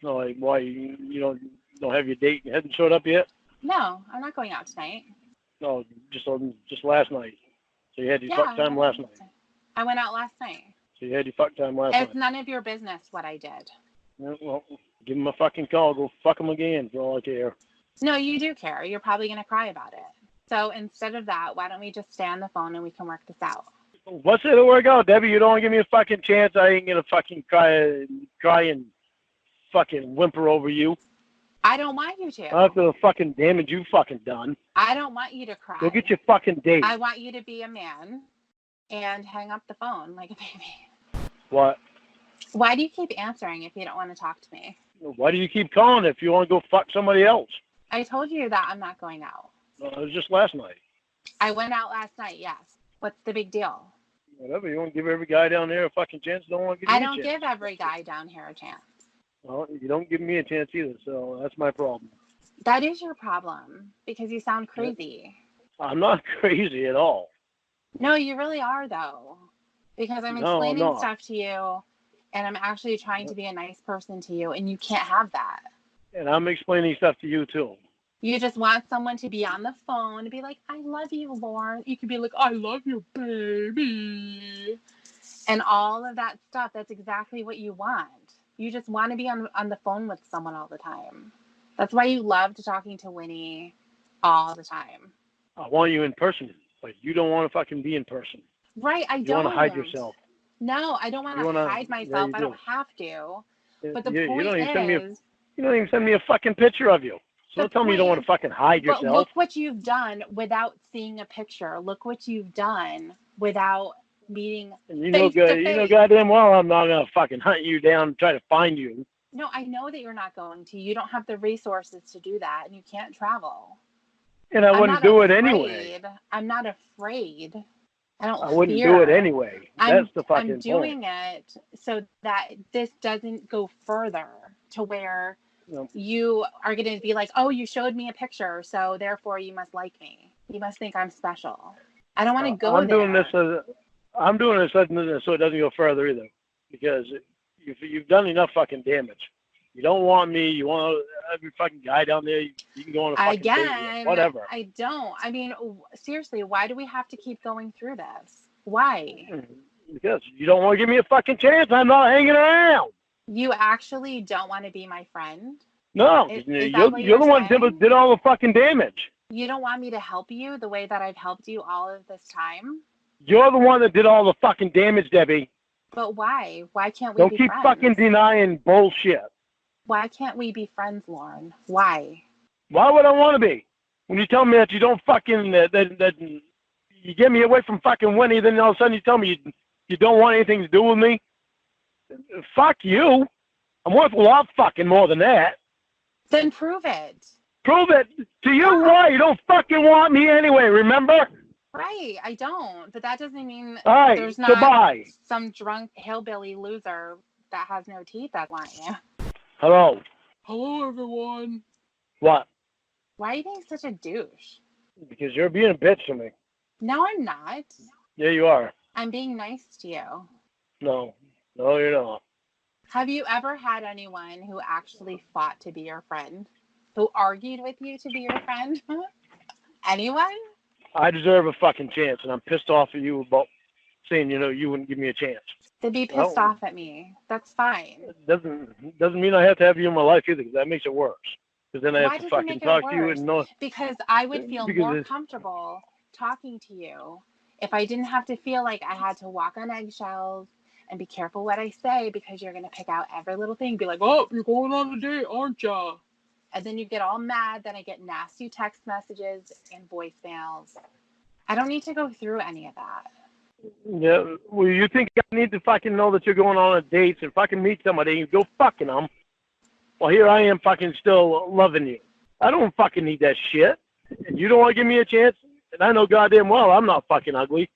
No, like, why? You don't have your date? You hadn't showed up yet? No, I'm not going out tonight. No, just last night. So you had your fuck time last night. I went out last night. So you had your fuck time last night. It's none of your business what I did. Yeah, well, give him a fucking call. Go fuck him again for all I care. No, you do care. You're probably going to cry about it. So instead of that, why don't we just stay on the phone and we can work this out? What's it to work out, Debbie? You don't want to give me a fucking chance. I ain't going to fucking cry and fucking whimper over you. I don't want you to. After the fucking damage you fucking done. I don't want you to cry. Go get your fucking date. I want you to be a man and hang up the phone like a baby. What? Why do you keep answering if you don't want to talk to me? Why do you keep calling if you want to go fuck somebody else? I told you that I'm not going out. It was just last night. I went out last night, yes. What's the big deal? Whatever. You want to give every guy down there a fucking chance? Don't want to give me a chance. I don't give every guy down here a chance. Well, you don't give me a chance either, so that's my problem. That is your problem, because you sound crazy. I'm not crazy at all. No, you really are, though. Because I'm explaining stuff to you, and I'm actually trying to be a nice person to you, and you can't have that. And I'm explaining stuff to you, too. You just want someone to be on the phone and be like, I love you, Lorne. You could be like, I love you, baby. And all of that stuff, that's exactly what you want. You just want to be on the phone with someone all the time. That's why you loved talking to Winnie all the time. I want you in person, but you don't want to fucking be in person. Right, I don't. You want to hide yourself. No, I don't want to hide myself. Yeah, I don't have to. But the point is... You don't even send me a fucking picture of you. So don't tell me you don't want to fucking hide yourself. But look what you've done without seeing a picture. Look what you've done without meeting face to face. You know goddamn well I'm not going to fucking hunt you down and try to find you. No, I know that you're not going to. You don't have the resources to do that, and you can't travel. And I wouldn't do it anyway. I'm not afraid. I don't I wouldn't fear. do it anyway. That's the fucking I'm doing point. it so that this doesn't go further to where You you are going to be like, oh, you showed me a picture, so therefore you must like me. You must think I'm special. I don't want to go I'm there. doing this so it doesn't go further either, because you've done enough fucking damage. You don't want me. You want every fucking guy down there. You can go on a fucking date with, whatever. I don't. I mean, seriously, why do we have to keep going through this? Why? Because you don't want to give me a fucking chance. I'm not hanging around. You actually don't want to be my friend? No, Is you're the one that did all the fucking damage. You don't want me to help you the way that I've helped you all of this time? You're the one that did all the fucking damage, Debbie. But why? Why can't we be friends? Don't keep fucking denying bullshit. Why can't we be friends, Lorne? Why? Why would I want to be? When you tell me that you don't fucking, that you get me away from fucking Winnie, then all of a sudden you tell me you don't want anything to do with me? Fuck you. I'm worth a lot fucking more than that. Then prove it. Prove it. To you, why? You don't fucking want me anyway, remember? Right, I don't. But that doesn't mean right, there's not goodbye. Some drunk hillbilly loser that has no teeth that want you. Hello. Hello, everyone. What? Why are you being such a douche? Because you're being a bitch to me. No, I'm not. Yeah, you are. I'm being nice to you. No, you're not. Have you ever had anyone who actually fought to be your friend? Who argued with you to be your friend? Anyone? I deserve a fucking chance, and I'm pissed off at you about saying, you wouldn't give me a chance. To be pissed off at me. That's fine. It doesn't mean I have to have you in my life either, because that makes it worse. Because then I have to fucking talk to you and know. Because I would feel more comfortable talking to you if I didn't have to feel like I had to walk on eggshells and be careful what I say, because you're going to pick out every little thing. Be like, oh, you're going on a date, aren't you? And then you get all mad. Then I get nasty text messages and voicemails. I don't need to go through any of that. Yeah, well, you think I need to fucking know that you're going on a date and fucking meet somebody and you go fucking them? Well, here I am fucking still loving you. I don't fucking need that shit. And you don't want to give me a chance? And I know goddamn well I'm not fucking ugly.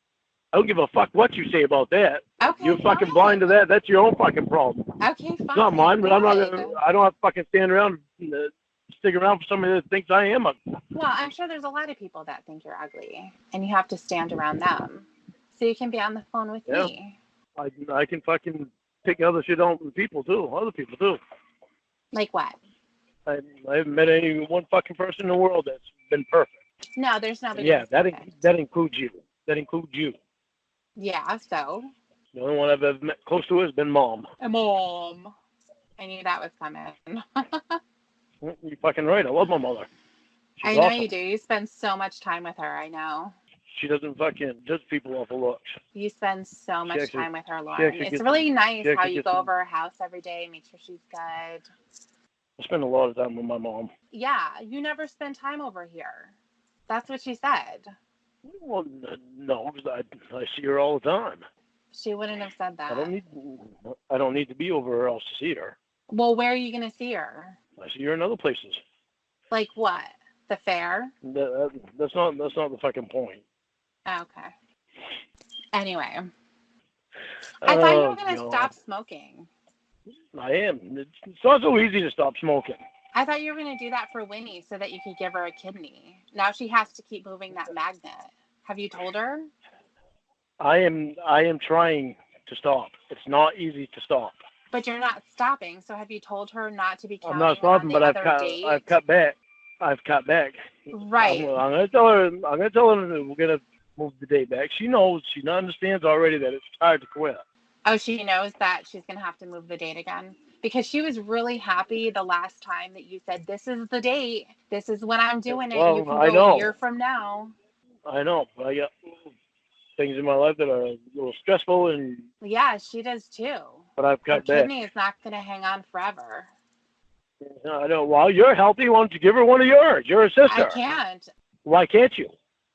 I don't give a fuck what you say about that. Okay, you're fucking blind to that. That's your own fucking problem. Okay, fine. It's not mine, but I don't have to fucking stand around and stick around for somebody that thinks I am ugly. Well, I'm sure there's a lot of people that think you're ugly, and you have to stand around them. So you can be on the phone with me. I can fucking pick other shit on people too. Other people too. Like what? I haven't met any one fucking person in the world that's been perfect. No, there's nobody. Yeah, that includes you. That includes you. Yeah, so? The only one I've ever met close to has been Mom. Mom. I knew that was coming. You're fucking right. I love my mother. She's awesome. You do. You spend so much time with her, I know. She doesn't fucking judge people off of looks. You spend so much time with her, Lorne. It's really nice how you go over her house every day and make sure she's good. I spend a lot of time with my mom. Yeah, you never spend time over here. That's what she said. Well, no, because I see her all the time. She wouldn't have said that. I don't need to be over her else to see her. Well, where are you going to see her? I see her in other places. Like what? The fair? That's not the fucking point. Okay. Anyway, I thought you were going to stop smoking. I am. It's not so easy to stop smoking. I thought you were going to do that for Winnie so that you could give her a kidney. Now she has to keep moving that magnet. Have you told her? I am trying to stop. It's not easy to stop. But you're not stopping. So have you told her not to be counting? I'm not stopping, but I've cut back. Right. I'm gonna tell her that we're gonna move the date back. She knows. She understands already that it's hard to quit. Oh, she knows that she's gonna have to move the date again, because she was really happy the last time that you said, "This is the date. This is when I'm doing it." Well, you can go a year from now. I know. But I got things in my life that are a little stressful, and yeah, she does too. But I've cut back. Her kidney is not gonna hang on forever. I know. Well, you're healthy. Why don't you give her one of yours? You're a sister. I can't. Why can't you?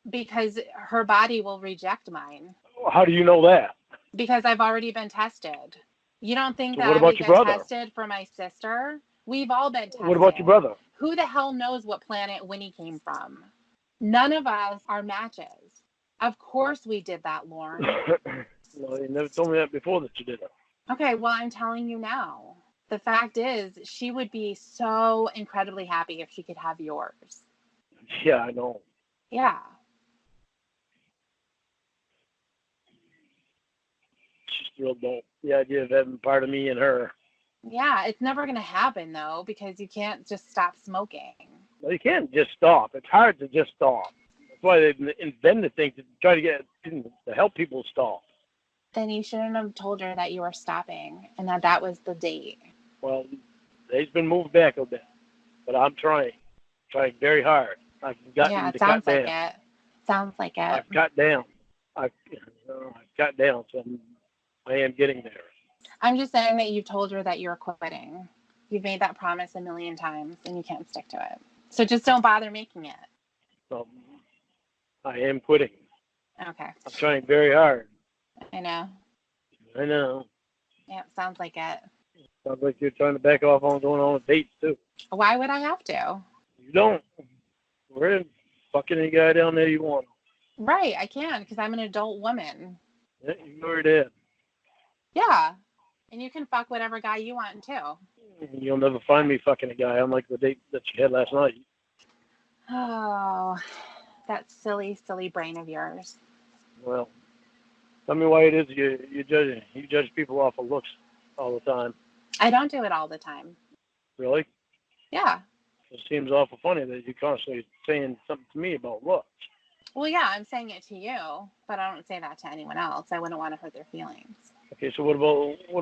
Because her body will reject mine. How do you know that? Because I've already been tested. You don't think that I would get tested for my sister? We've all been tested. What about your brother? Who the hell knows what planet Winnie came from? None of us are matches. Of course we did that, Lorne. Well, you never told me that before that you did it. Okay, well, I'm telling you now. The fact is, she would be so incredibly happy if she could have yours. Yeah, I know. Yeah. She's thrilled about the idea of having part of me and her. Yeah, it's never going to happen, though, because you can't just stop smoking. Well, you can't just stop. It's hard to just stop. That's why they've invented things to try to get to help people stop. Then you shouldn't have told her that you were stopping and that was the date. Well, they've been moved back a bit, but I'm trying very hard. I've gotten to cut down. It. Sounds like it. I've cut down. I've cut down, so I am getting there. I'm just saying that you've told her that you're quitting. You've made that promise a million times, and you can't stick to it. So just don't bother making it. I am quitting. Okay. I'm trying very hard. I know. Yeah, sounds like it. Sounds like you're trying to back off on going on dates, too. Why would I have to? You don't. We're in fucking any guy down there you want. Right, I can, because I'm an adult woman. Yeah, you already did. Yeah. And you can fuck whatever guy you want, too. You'll never find me fucking a guy, unlike the date that you had last night. Oh, that silly, silly brain of yours. Well, tell me why it is you judge people off of looks all the time. I don't do it all the time. Really? Yeah. It seems awful funny that you're constantly saying something to me about looks. Well, yeah, I'm saying it to you, but I don't say that to anyone else. I wouldn't want to hurt their feelings. Okay, so what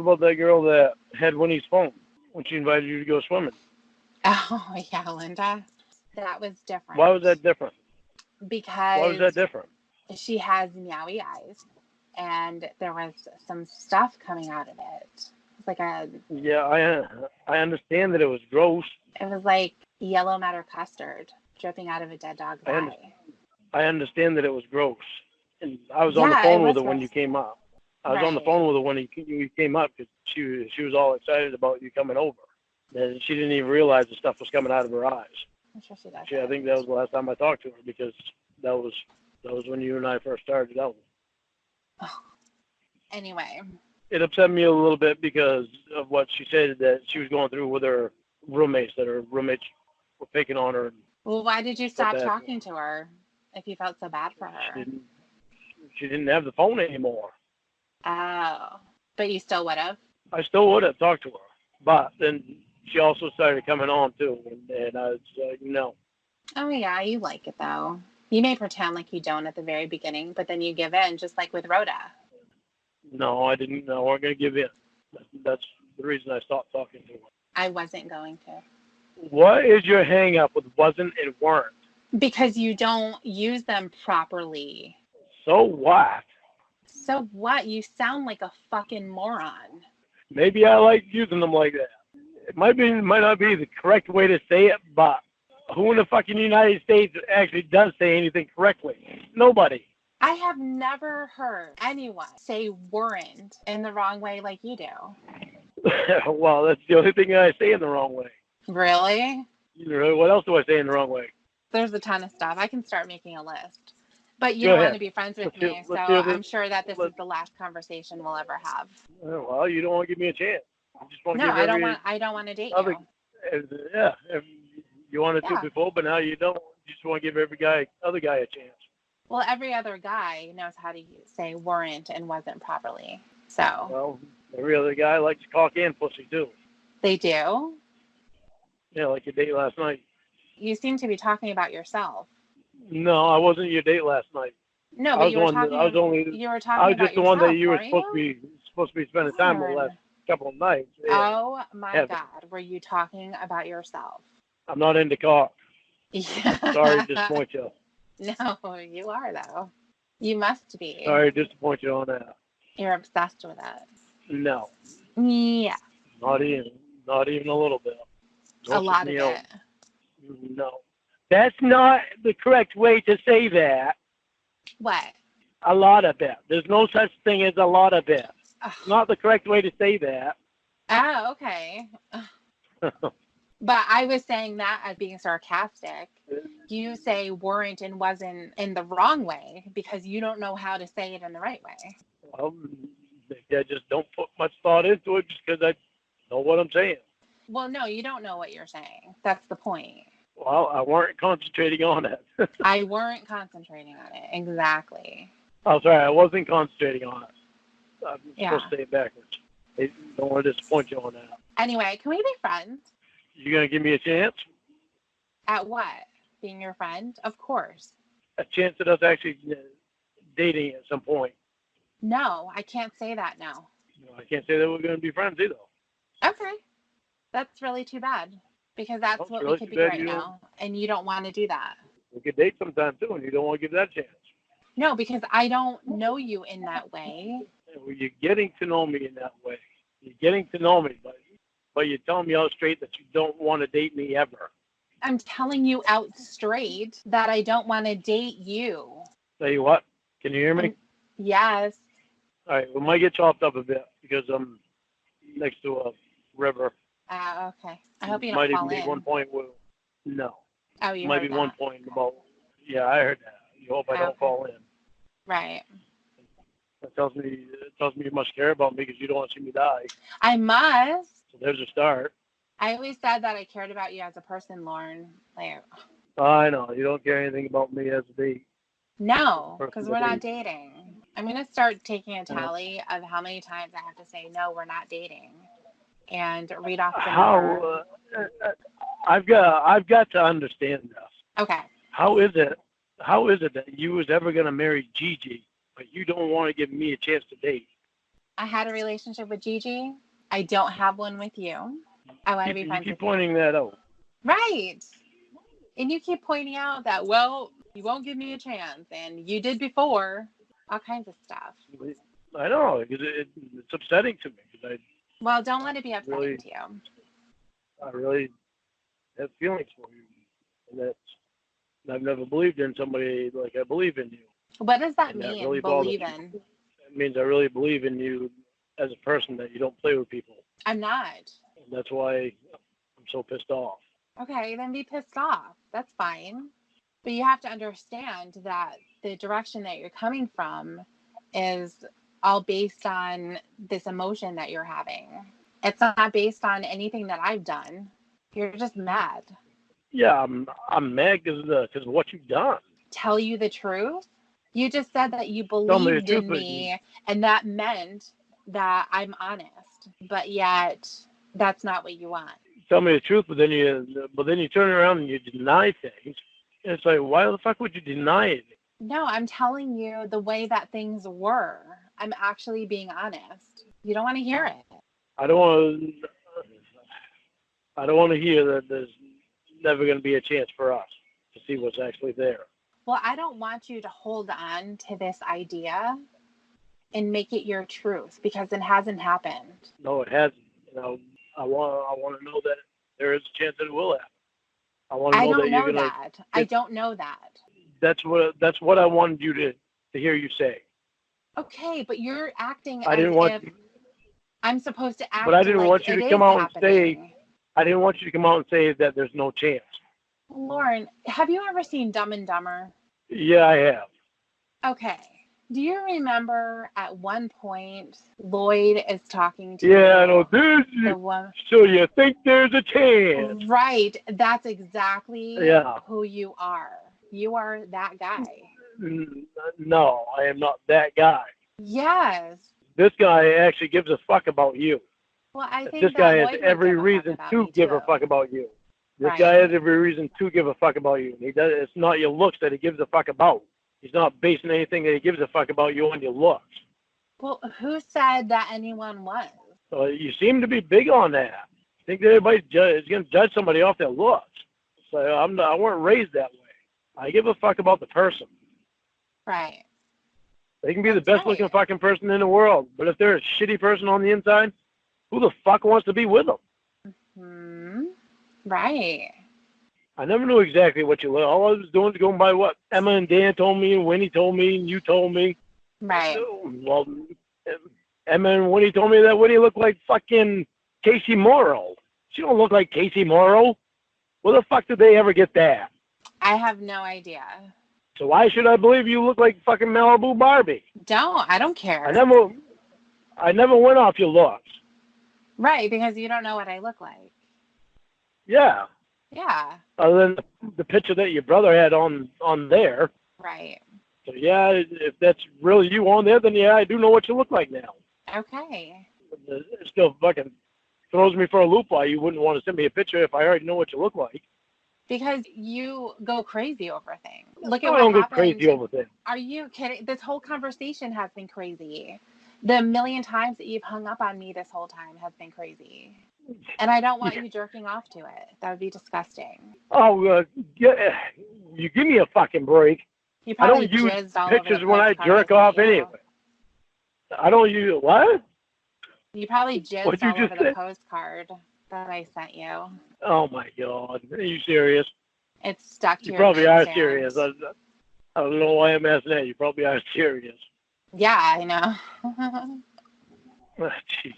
about that girl that had Winnie's phone when she invited you to go swimming? Oh, yeah, Linda. That was different. Why was that different? Because why was that different? She has meowy eyes, and there was some stuff coming out of it. It's like I understand that it was gross. It was like yellow matter custard dripping out of a dead dog's eye. I understand that it was gross. And I was on the phone with her when you came up. I was on the phone with her when you came up because she was all excited about you coming over. And she didn't even realize the stuff was coming out of her eyes. I'm sure she does. I think that was the last time I talked to her because that was when you and I first started out. Oh. Anyway. It upset me a little bit because of what she said that she was going through with her roommates, that her roommates were picking on her. Well, why did you stop talking to her if you felt so bad for her? She didn't have the phone anymore. Oh. But you still would have? I still would have talked to her. But then she also started coming on, too. And I was, Oh, yeah, you like it, though. You may pretend like you don't at the very beginning, but then you give in, just like with Rhoda. No, I didn't. No, I wasn't going to give in. That's the reason I stopped talking to her. I wasn't going to. What is your hang up with wasn't and weren't? Because you don't use them properly. So what? So what? You sound like a fucking moron. Maybe I like using them like that. It might not be the correct way to say it, but who in the fucking United States actually does say anything correctly? Nobody. I have never heard anyone say weren't in the wrong way like you do. Well, that's the only thing I say in the wrong way. Really? What else do I say in the wrong way? There's a ton of stuff. I can start making a list. But you don't want to be friends with me, so I'm sure that this is the last conversation we'll ever have. Well, you don't want to give me a chance. You just want to I don't want to date you. Yeah, you wanted to before, but now you don't. You just want to give other guy a chance. Well, every other guy knows how to say weren't and wasn't properly. So. Well, every other guy likes cock and pussy too. They do? Yeah, like your date last night. You seem to be talking about yourself. No, I wasn't your date last night. No, but you were talking. I was just the one that you were supposed to be spending time with the last couple of nights. Yeah. Oh my God, were you talking about yourself? I'm not into cock. Yeah. Sorry to disappoint you. No, you are though. You must be. Sorry to disappoint you on that. You're obsessed with it. No. Yeah. Not even a little bit. A lot of it. No. That's not the correct way to say that. What? A lot of it. There's no such thing as a lot of it. It's not the correct way to say that. Oh, okay. But I was saying that as being sarcastic. You say weren't and wasn't in the wrong way because you don't know how to say it in the right way. Well, maybe I just don't put much thought into it just because I know what I'm saying. Well, no, you don't know what you're saying. That's the point. Well, I weren't concentrating on it. I weren't concentrating on it. Exactly. Oh, sorry, I wasn't concentrating on it. I'm Yeah. supposed to say it backwards. I don't want to disappoint you on that. Anyway, can we be friends? You gonna give me a chance? At what? Being your friend? Of course. A chance at us actually dating at some point. No, I can't say that now. I can't say that we're gonna be friends either. Okay. That's really too bad because that's Well, what really we could too be bad right you now. And you don't want to do that. We could date sometime too, and you don't want to give that chance. No, because I don't know you in that way. Well, you're getting to know me in that way. You're getting to know me, but you're telling me out straight that you don't want to date me ever. I'm telling you out straight that I don't want to date you. Tell you what, can you hear me? Yes. All right, we might get chopped up a bit because I'm next to a river. Okay. I hope you might don't fall even be in. one point where, no. Oh, you might heard be that. one point about, yeah, I heard that. You hope I don't Okay. fall in. Right. That tells me you must care about me because you don't want to see me die. I must. So there's a start. I always said that I cared about you as a person, Lorne. Like, I know you don't care anything about me as a date. no, because we're not dating. I'm going to start taking a tally of how many times I have to say, no, we're not dating. And read off the number. I've got to understand this. Okay. How is it that you was ever going to marry Gigi, but you don't want to give me a chance to date? I had a relationship with Gigi. I don't have one with you. I want to be friends with you. You keep pointing that out. Right. And you keep pointing out that, well, you won't give me a chance, and you did before, all kinds of stuff. I know, because it's upsetting to me. Well, don't let it be upsetting to you. I really have feelings for you. And I've never believed in somebody like I believe in you. What does that mean, really believe in? It means I really believe in you as a person, that you don't play with people. I'm not. And that's why I'm so pissed off. Okay, then be pissed off. That's fine. But you have to understand that the direction that you're coming from is all based on this emotion that you're having. It's not based on anything that I've done. You're just mad. Yeah, I'm mad because of what you've done. Tell you the truth? You just said that you believed in me, and that meant that I'm honest. But yet, that's not what you want. Tell me the truth, but then you turn around and you deny things. And it's like, why the fuck would you deny it? No, I'm telling you the way that things were. I'm actually being honest. You don't want to hear it. I don't want to hear that there's never going to be a chance for us to see what's actually there. Well, I don't want you to hold on to this idea and make it your truth because it hasn't happened. No, it hasn't. I want to know that there is a chance that it will happen. I don't know that. I don't know that. That's what I wanted you to hear you say. Okay, but you're acting as if I'm supposed to act. But I didn't like want you to come out and say. I didn't want you to come out and say that there's no chance. Lorne, have you ever seen Dumb and Dumber? Yeah, I have. Okay. Do you remember at one point Lloyd is talking to I know. So you think there's a chance? Right. That's exactly who you are. You are that guy. No, I am not that guy. Yes. This guy actually gives a fuck about you. Well, I think this guy has every reason to give a fuck about you. This guy has every reason to give a fuck about you. It's not your looks that he gives a fuck about. He's not basing anything that he gives a fuck about you on your looks. Well, who said that anyone was? So you seem to be big on that. I think that everybody's going to judge somebody off their looks. So I weren't raised that way. I give a fuck about the person. Right. They can be the best looking fucking person in the world, but if they're a shitty person on the inside, who the fuck wants to be with them? Mm-hmm. Right. I never knew exactly what you look. All I was doing was going by what Emma and Dan told me, and Winnie told me, and you told me. Right. Well, Emma and Winnie told me that Winnie looked like fucking Casey Morrow. She don't look like Casey Morrow. Where the fuck did they ever get that? I have no idea. So why should I believe you look like fucking Malibu Barbie? I don't care. I never went off your looks. Right, because you don't know what I look like. Yeah. Yeah. Other than the picture that your brother had on there. Right. So yeah, if that's really you on there, then yeah, I do know what you look like now. Okay. It still fucking throws me for a loop why you wouldn't want to send me a picture if I already know what you look like. Because you go crazy over things. Look at I what don't happened. go crazy over things. Are you kidding? This whole conversation has been crazy. The million times that you've hung up on me this whole time has been crazy. And I don't want you jerking off to it. That would be disgusting. Oh, you give me a fucking break. You I probably don't use jizzed all pictures over the when I jerk off anyway. I don't use what? You probably jizzed What'd you all over just the say? postcard that I sent you. Oh my God, are you serious? It's stuck to You your probably are nightstand. serious. I don't know why I'm asking that. You probably are serious. Yeah, I know. Oh, jeez.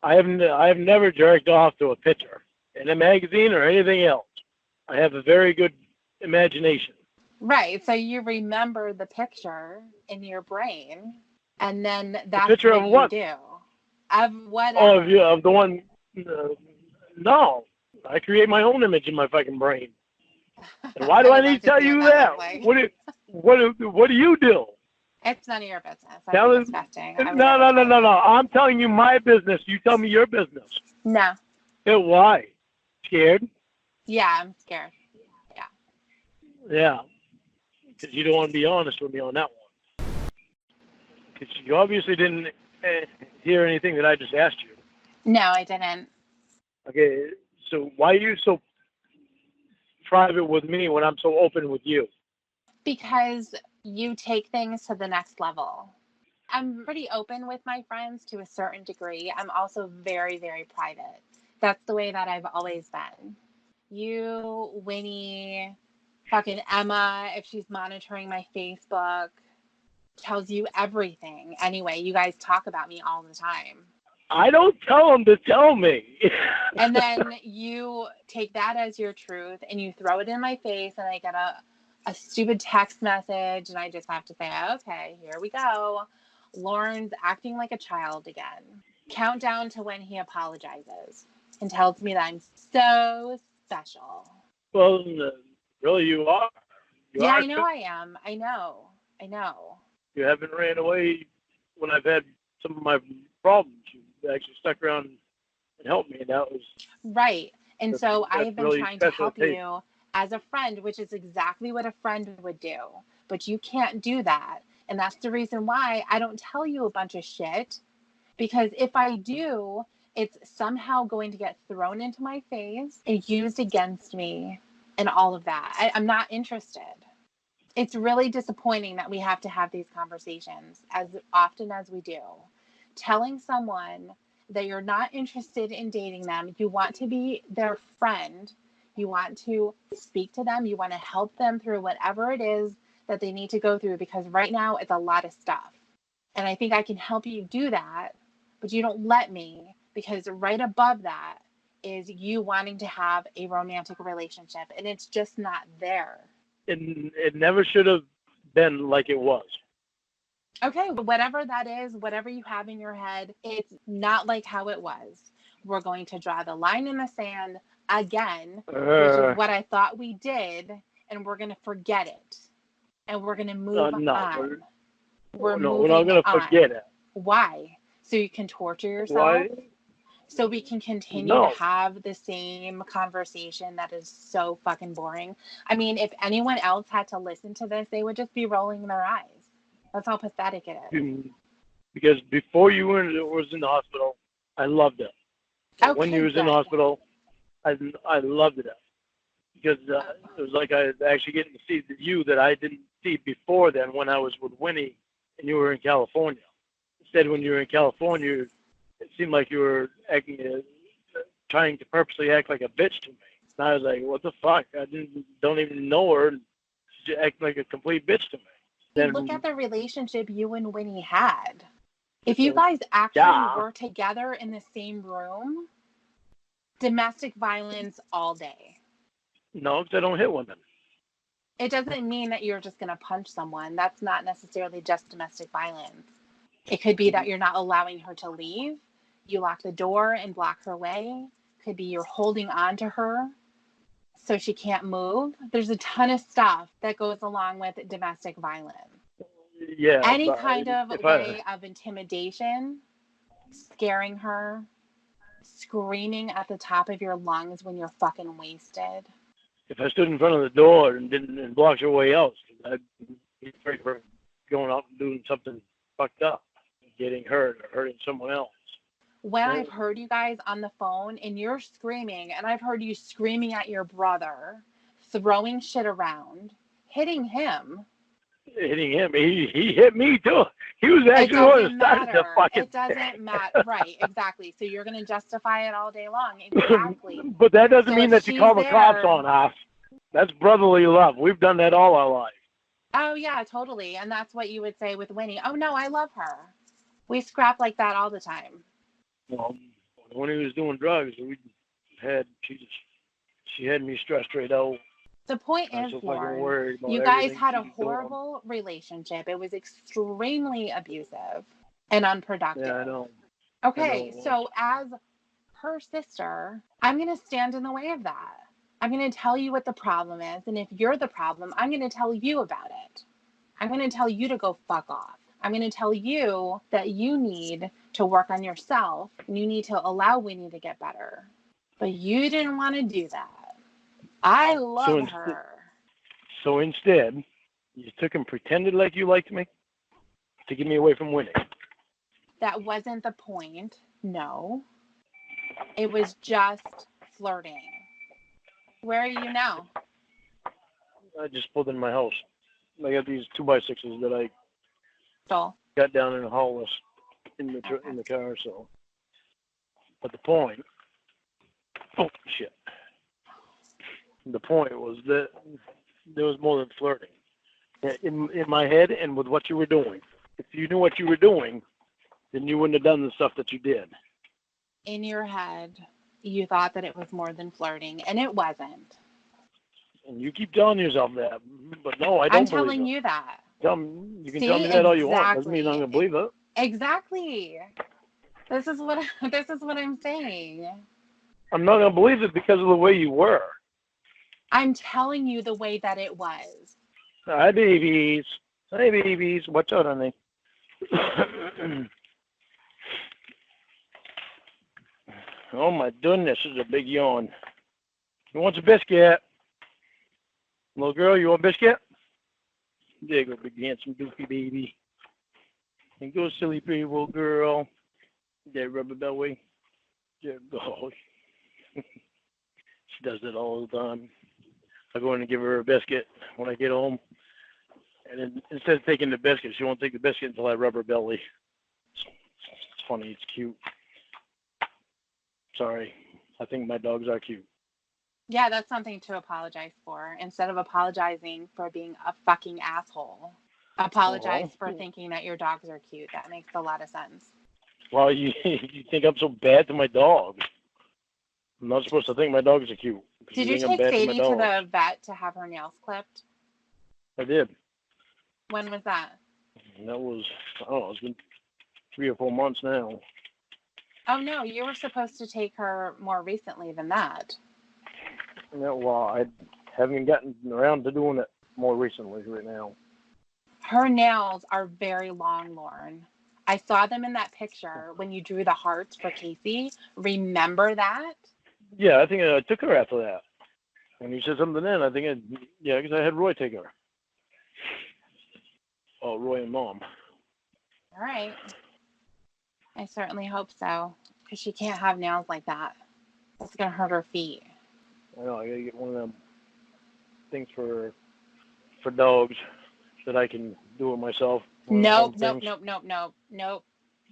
I have never jerked off to a picture in a magazine or anything else. I have a very good imagination. Right. So you remember the picture in your brain, and then that's picture what of you what? do. Of whatever. Oh, of the one. No, I create my own image in my fucking brain. And why do I need to tell you that? Like. What do you do? It's none of your business. That's disgusting. No. I'm telling you my business. You tell me your business. No. Why? Scared? Yeah, I'm scared. Yeah. Yeah. Because you don't want to be honest with me on that one. Because you obviously didn't hear anything that I just asked you. No, I didn't. Okay, so why are you so private with me when I'm so open with you? Because you take things to the next level. I'm pretty open with my friends to a certain degree. I'm also very, very private. That's the way that I've always been. You, Winnie, fucking Emma, if she's monitoring my Facebook, tells you everything. Anyway, you guys talk about me all the time. I don't tell them to tell me. And then you take that as your truth and you throw it in my face, and I get a stupid text message, and I just have to say, okay, here we go. Lorne's acting like a child again. Countdown to when he apologizes and tells me that I'm so special. Well, really, you are. I know I am. I know. You haven't ran away when I've had some of my problems. You actually stuck around and helped me, and that was right. And so I've been really trying to help you as a friend, which is exactly what a friend would do. But you can't do that. And that's the reason why I don't tell you a bunch of shit. Because if I do, it's somehow going to get thrown into my face and used against me and all of that. I'm not interested. It's really disappointing that we have to have these conversations as often as we do. Telling someone that you're not interested in dating them, you want to be their friend, you want to speak to them, you want to help them through whatever it is that they need to go through, because right now it's a lot of stuff. And I think I can help you do that, but you don't let me, because right above that is you wanting to have a romantic relationship, and it's just not there. It never should have been like it was. Okay, but whatever that is, whatever you have in your head, it's not like how it was. We're going to draw the line in the sand again, which is what I thought we did, and we're going to forget it. And we're going to move on. We're not going to forget it. Why? So you can torture yourself? Why? So we can continue to have the same conversation that is so fucking boring. I mean, if anyone else had to listen to this, they would just be rolling their eyes. That's how pathetic it is. Because before you was in the hospital, I loved it. Okay, when you was in the hospital, I loved it. Because it was like I was actually getting to see you that I didn't see before then when I was with Winnie and you were in California. Instead, when you were in California, it seemed like you were trying to purposely act like a bitch to me. And I was like, what the fuck? I don't even know her. She's acting like a complete bitch to me. Look at the relationship you and Winnie had. If you guys actually were together in the same room, Domestic violence all day. No, because I don't hit women. It doesn't mean that you're just going to punch someone. That's not necessarily just domestic violence. It could be that you're not allowing her to leave. You lock the door and block her way. Could be you're holding on to her so she can't move. There's a ton of stuff that goes along with domestic violence. Yeah. Any kind of way of intimidation, scaring her, screaming at the top of your lungs when you're fucking wasted. If I stood in front of the door and blocked her way out, I'd be afraid for going out and doing something fucked up, getting hurt or hurting someone else. When I've heard you guys on the phone and you're screaming, and I've heard you screaming at your brother, throwing shit around, hitting him. He hit me too. He was actually the one who started the fucking. It doesn't matter. Right, exactly. So you're going to justify it all day long. Exactly. But that doesn't mean that you call the cops on us. That's brotherly love. We've done that all our life. Oh, yeah, totally. And that's what you would say with Winnie. Oh, no, I love her. We scrap like that all the time. Well, when he was doing drugs, she had me stressed right out. The point is, Lorne, you guys had a horrible relationship. It was extremely abusive and unproductive. Yeah, I know. Okay, so as her sister, I'm going to stand in the way of that. I'm going to tell you what the problem is. And if you're the problem, I'm going to tell you about it. I'm going to tell you to go fuck off. I'm going to tell you that you need to work on yourself and you need to allow Winnie to get better. But you didn't want to do that. I love her. So instead, you took and pretended like you liked me to get me away from Winnie. That wasn't the point. No. It was just flirting. Where are you now? I just pulled in my house. I got these 2x6s that I got down in the haul in the car. So, but the point. Oh shit. The point was that there was more than flirting in my head and with what you were doing. If you knew what you were doing, then you wouldn't have done the stuff that you did. In your head, you thought that it was more than flirting, and it wasn't. And you keep telling yourself that, but no, I don't. I'm telling you that. You can tell me that all you want. Doesn't mean I'm gonna believe it. Exactly. This is what I'm saying. I'm not gonna believe it because of the way you were. I'm telling you the way that it was. Hi, babies. Hi, babies. Watch out, honey. Oh, my goodness. This is a big yawn. Who wants a biscuit? Little girl, you want a biscuit? There you go, big, handsome, doofy baby. And go, silly, pretty little girl. There, rubber belly. There goes. She does that all the time. I go in and give her a biscuit when I get home. And then instead of taking the biscuit, she won't take the biscuit until I rub her belly. It's funny. It's cute. Sorry. I think my dogs are cute. Yeah, that's something to apologize for. Instead of apologizing for being a fucking asshole, apologize for thinking that your dogs are cute. That makes a lot of sense. Well, you think I'm so bad to my dogs. I'm not supposed to think my dogs are cute. Did you take Sadie to the vet to have her nails clipped? I did. When was that? That was, I don't know, it's been 3 or 4 months now. Oh, no, you were supposed to take her more recently than that. Yeah, well, I haven't gotten around to doing it more recently right now. Her nails are very long, Lorne. I saw them in that picture when you drew the hearts for Casey. Remember that? Yeah, I think I took her after that. When you said something then, I think because I had Roy take her. Oh, Roy and Mom. All right. I certainly hope so, because she can't have nails like that. That's going to hurt her feet. I know, I got to get one of them things for dogs that I can do it myself. Nope.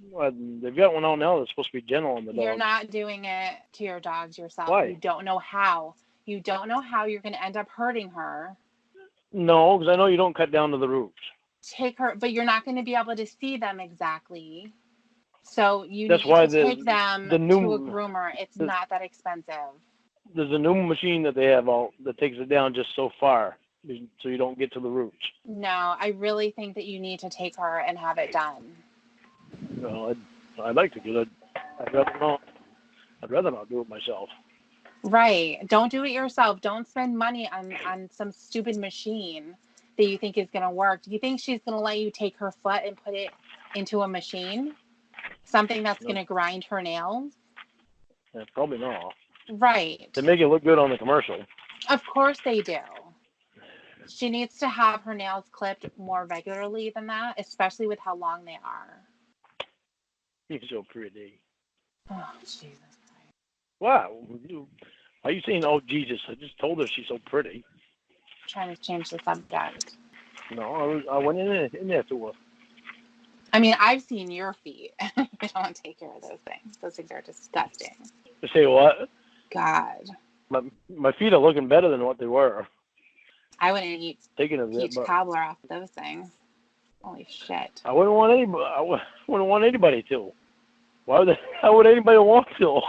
Well, they've got one out now that's supposed to be gentle on the dogs. You're not doing it to your dogs yourself. Why? You don't know how. You don't know how you're going to end up hurting her. No, because I know you don't cut down to the roots. Take her, but you're not going to be able to see them exactly. So you That's need why to take them the to a new groomer. It's not that expensive. there's a new machine that they have out that takes it down just so far, so you don't get to the roots. No, I really think that you need to take her and have it done. No, I'd like to do it. I'd rather not. I'd rather not do it myself. Right. Don't do it yourself. Don't spend money on some stupid machine that you think is going to work. Do you think she's going to let you take her foot and put it into a machine? Something that's going to grind her nails? Yeah, probably not. Right. They make it look good on the commercial. Of course they do. She needs to have her nails clipped more regularly than that, especially with how long they are. You're so pretty. Oh, Jesus Christ. Wow. Why are you saying, oh, Jesus? I just told her she's so pretty. I'm trying to change the subject. No, I went in there to her. I mean, I've seen your feet. You don't take care of those things. Those things are disgusting. To say what? God. My feet are looking better than what they were. I wouldn't eat Taking a peach bit, cobbler off of those things. Holy shit. I wouldn't want anybody. Wouldn't want anybody to. How would anybody want to?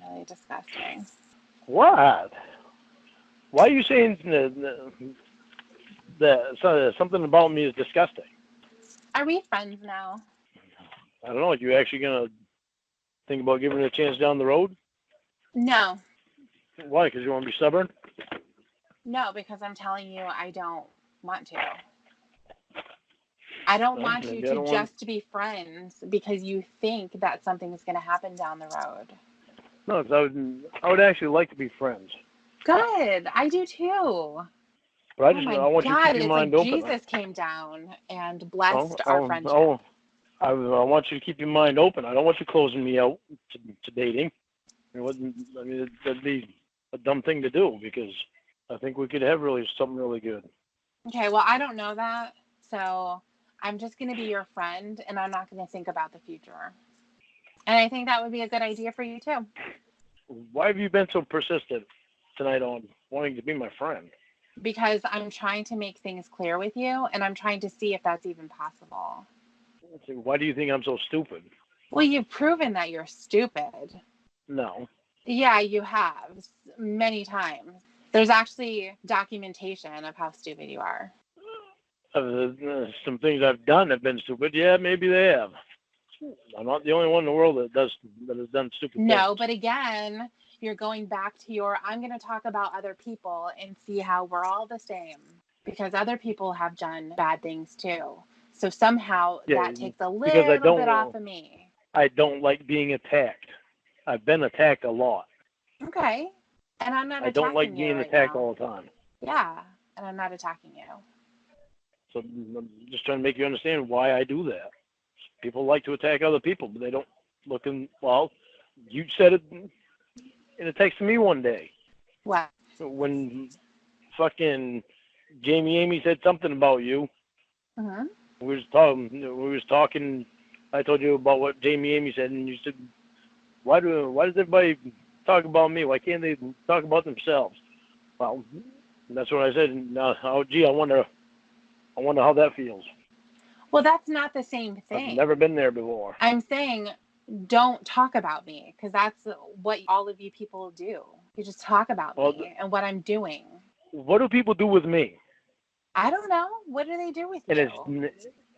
Really disgusting. What? Why are you saying that something about me is disgusting? Are we friends now? I don't know. Are you actually gonna think about giving it a chance down the road? No. Why? Because you want to be stubborn? No, because I'm telling you I don't want to. I don't want you to just be friends because you think that something is going to happen down the road. No, because I would actually like to be friends. Good. I do too. But I want you to keep your mind open. Jesus came down and blessed our friendship. I want you to keep your mind open. I don't want you closing me out to dating. That'd be a dumb thing to do because I think we could have something really good. Okay, well, I don't know that, so I'm just going to be your friend, and I'm not going to think about the future. And I think that would be a good idea for you, too. Why have you been so persistent tonight on wanting to be my friend? Because I'm trying to make things clear with you, and I'm trying to see if that's even possible. Why do you think I'm so stupid? Well, you've proven that you're stupid. No. Yeah, you have. Many times. There's actually documentation of how stupid you are. Some things I've done have been stupid. Yeah, maybe they have. I'm not the only one in the world that has done stupid things. No, but again, you're going back to I'm going to talk about other people and see how we're all the same. Because other people have done bad things too. So somehow that takes a little bit off of me. I don't like being attacked. I've been attacked a lot. Okay. And I'm not attacking you. I don't like being attacked all the time. Yeah. And I'm not attacking you. So I'm just trying to make you understand why I do that. People like to attack other people, but they don't look in. Well, you said it in a text to me one day. What? When fucking Jamie Amy said something about you. Mm-hmm. We was talking. I told you about what Jamie Amy said, and you said, why does everybody talk about me? Why can't they talk about themselves? Well, that's what I said. Now, I wonder how that feels. Well, that's not the same thing. I've never been there before. I'm saying don't talk about me because that's what all of you people do. You just talk about me and what I'm doing. What do people do with me? I don't know. What do they do with you?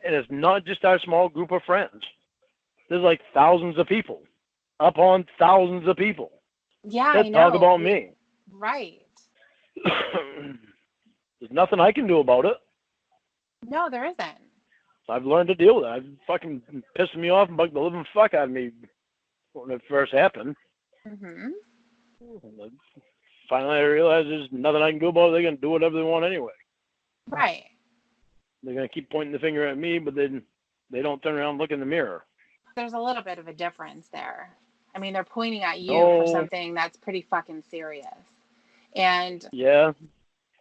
And it's not just our small group of friends. There's like thousands of people. Upon thousands of people. Yeah, that I know. Talk about me. Right. There's nothing I can do about it. No, there isn't. I've learned to deal with it. It fucking pissed me off and bugged the living fuck out of me when it first happened. Mm-hmm. Finally, I realized there's nothing I can do about it. They're going to do whatever they want anyway. Right. They're going to keep pointing the finger at me, but then they don't turn around and look in the mirror. There's a little bit of a difference there. I mean, they're pointing at you for something that's pretty fucking serious. And yeah.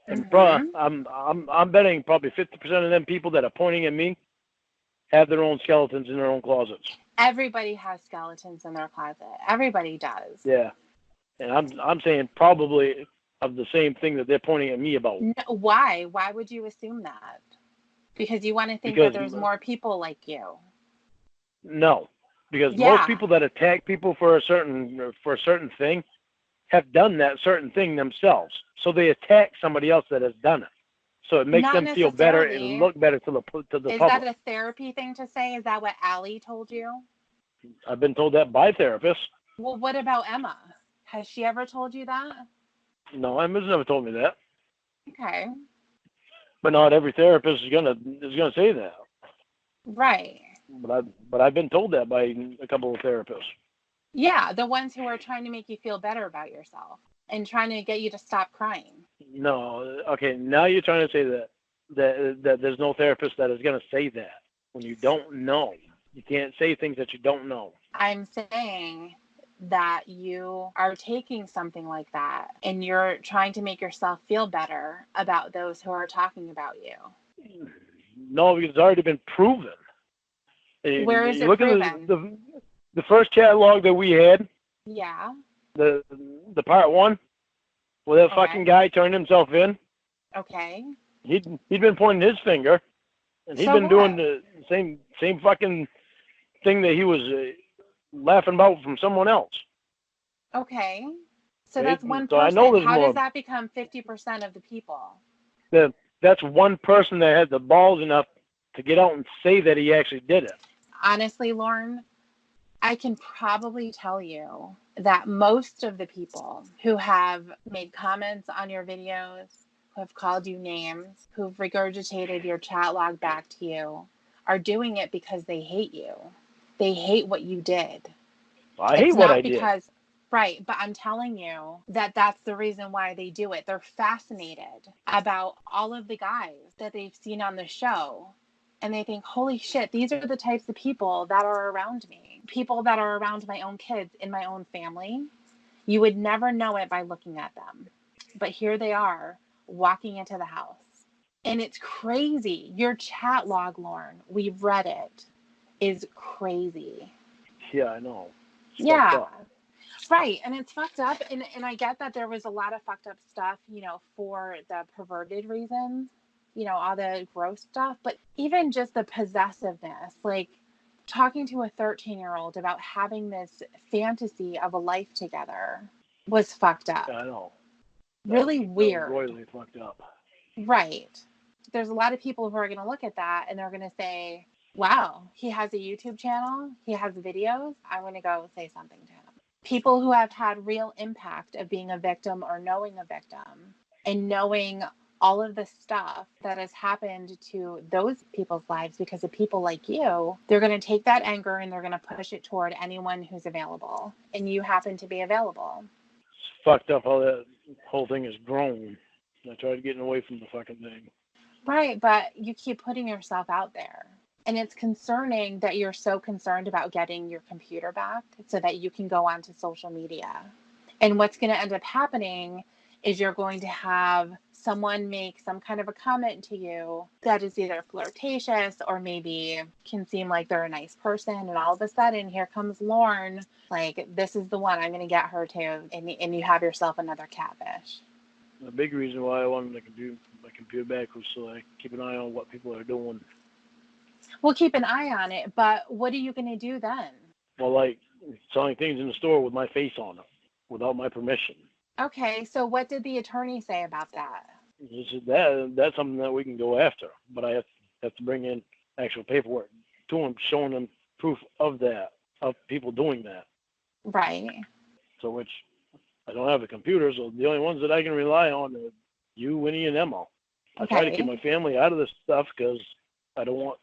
And I'm betting probably 50% of them people that are pointing at me have their own skeletons in their own closets. Everybody has skeletons in their closet. Everybody does. Yeah. And I'm saying probably of the same thing that they're pointing at me about. No, why? Why would you assume that? Because you want to think that there's more people like you. No, because Yeah. most people that attack people for a certain thing have done that certain thing themselves. So they attack somebody else that has done it. So it makes Not them feel better necessarily. and look better to the Is public. that a therapy thing to say? Is that what Allie told you? I've been told that by therapists. Well, what about Emma? Has she ever told you that? No, Emma's never told me that. Okay. But not every therapist is gonna say that. Right. But I've been told that by a couple of therapists. Yeah, the ones who are trying to make you feel better about yourself and trying to get you to stop crying. No, okay, now you're trying to say that there's no therapist that is gonna say that when you don't know. You can't say things that you don't know. I'm saying that you are taking something like that and you're trying to make yourself feel better about those who are talking about you. No, because it's already been proven. Where is you it look proven? at the first chat log that we had, Yeah. the part 1, where that fucking guy turned himself in. Okay. He'd been pointing his finger, and he'd been doing the same fucking thing that he was laughing about from someone else. Okay. So that's one So person. I know there's How more. does that become 50% of the people? That's one person that had the balls enough to get out and say that he actually did it. Honestly, Lorne, I can probably tell you that most of the people who have made comments on your videos, who have called you names, who've regurgitated your chat log back to you, are doing it because they hate you. They hate what you did. I hate what I did. Right, but I'm telling you that that's the reason why they do it. They're fascinated about all of the guys that they've seen on the show. And they think, holy shit, these are the types of people that are around me. People that are around my own kids in my own family. You would never know it by looking at them. But here they are walking into the house. And it's crazy. Your chat log, Lorne, we've read it, is crazy. Yeah, I know. Yeah. Right. And it's fucked up. And I get that there was a lot of fucked up stuff, for the perverted reasons, all the gross stuff. But even just the possessiveness, like talking to a 13-year-old about having this fantasy of a life together was fucked up. I know. Really weird. Royally fucked up. Right. There's a lot of people who are going to look at that and they're going to say, wow, he has a YouTube channel. He has videos. I'm going to go say something to him. People who have had real impact of being a victim or knowing a victim and knowing all of the stuff that has happened to those people's lives because of people like you, they're going to take that anger and they're going to push it toward anyone who's available. And you happen to be available. It's fucked up how that whole thing has grown. I tried getting away from the fucking thing. Right, but you keep putting yourself out there. And it's concerning that you're so concerned about getting your computer back so that you can go onto social media. And what's going to end up happening is you're going to have someone make some kind of a comment to you that is either flirtatious or maybe can seem like they're a nice person. And all of a sudden, here comes Lorne. Like, this is the one, I'm going to get her to. And you have yourself another catfish. The big reason why I wanted my computer back was so I keep an eye on what people are doing. We'll keep an eye on it, but what are you going to do then? Well, like selling things in the store with my face on them without my permission. Okay, so what did the attorney say about that? That's something that we can go after, but I have to bring in actual paperwork to them, showing them proof of that, of people doing that. Right. So which I don't have a computer, so the only ones that I can rely on are you, Winnie, and Emma. I try to keep my family out of this stuff because I don't want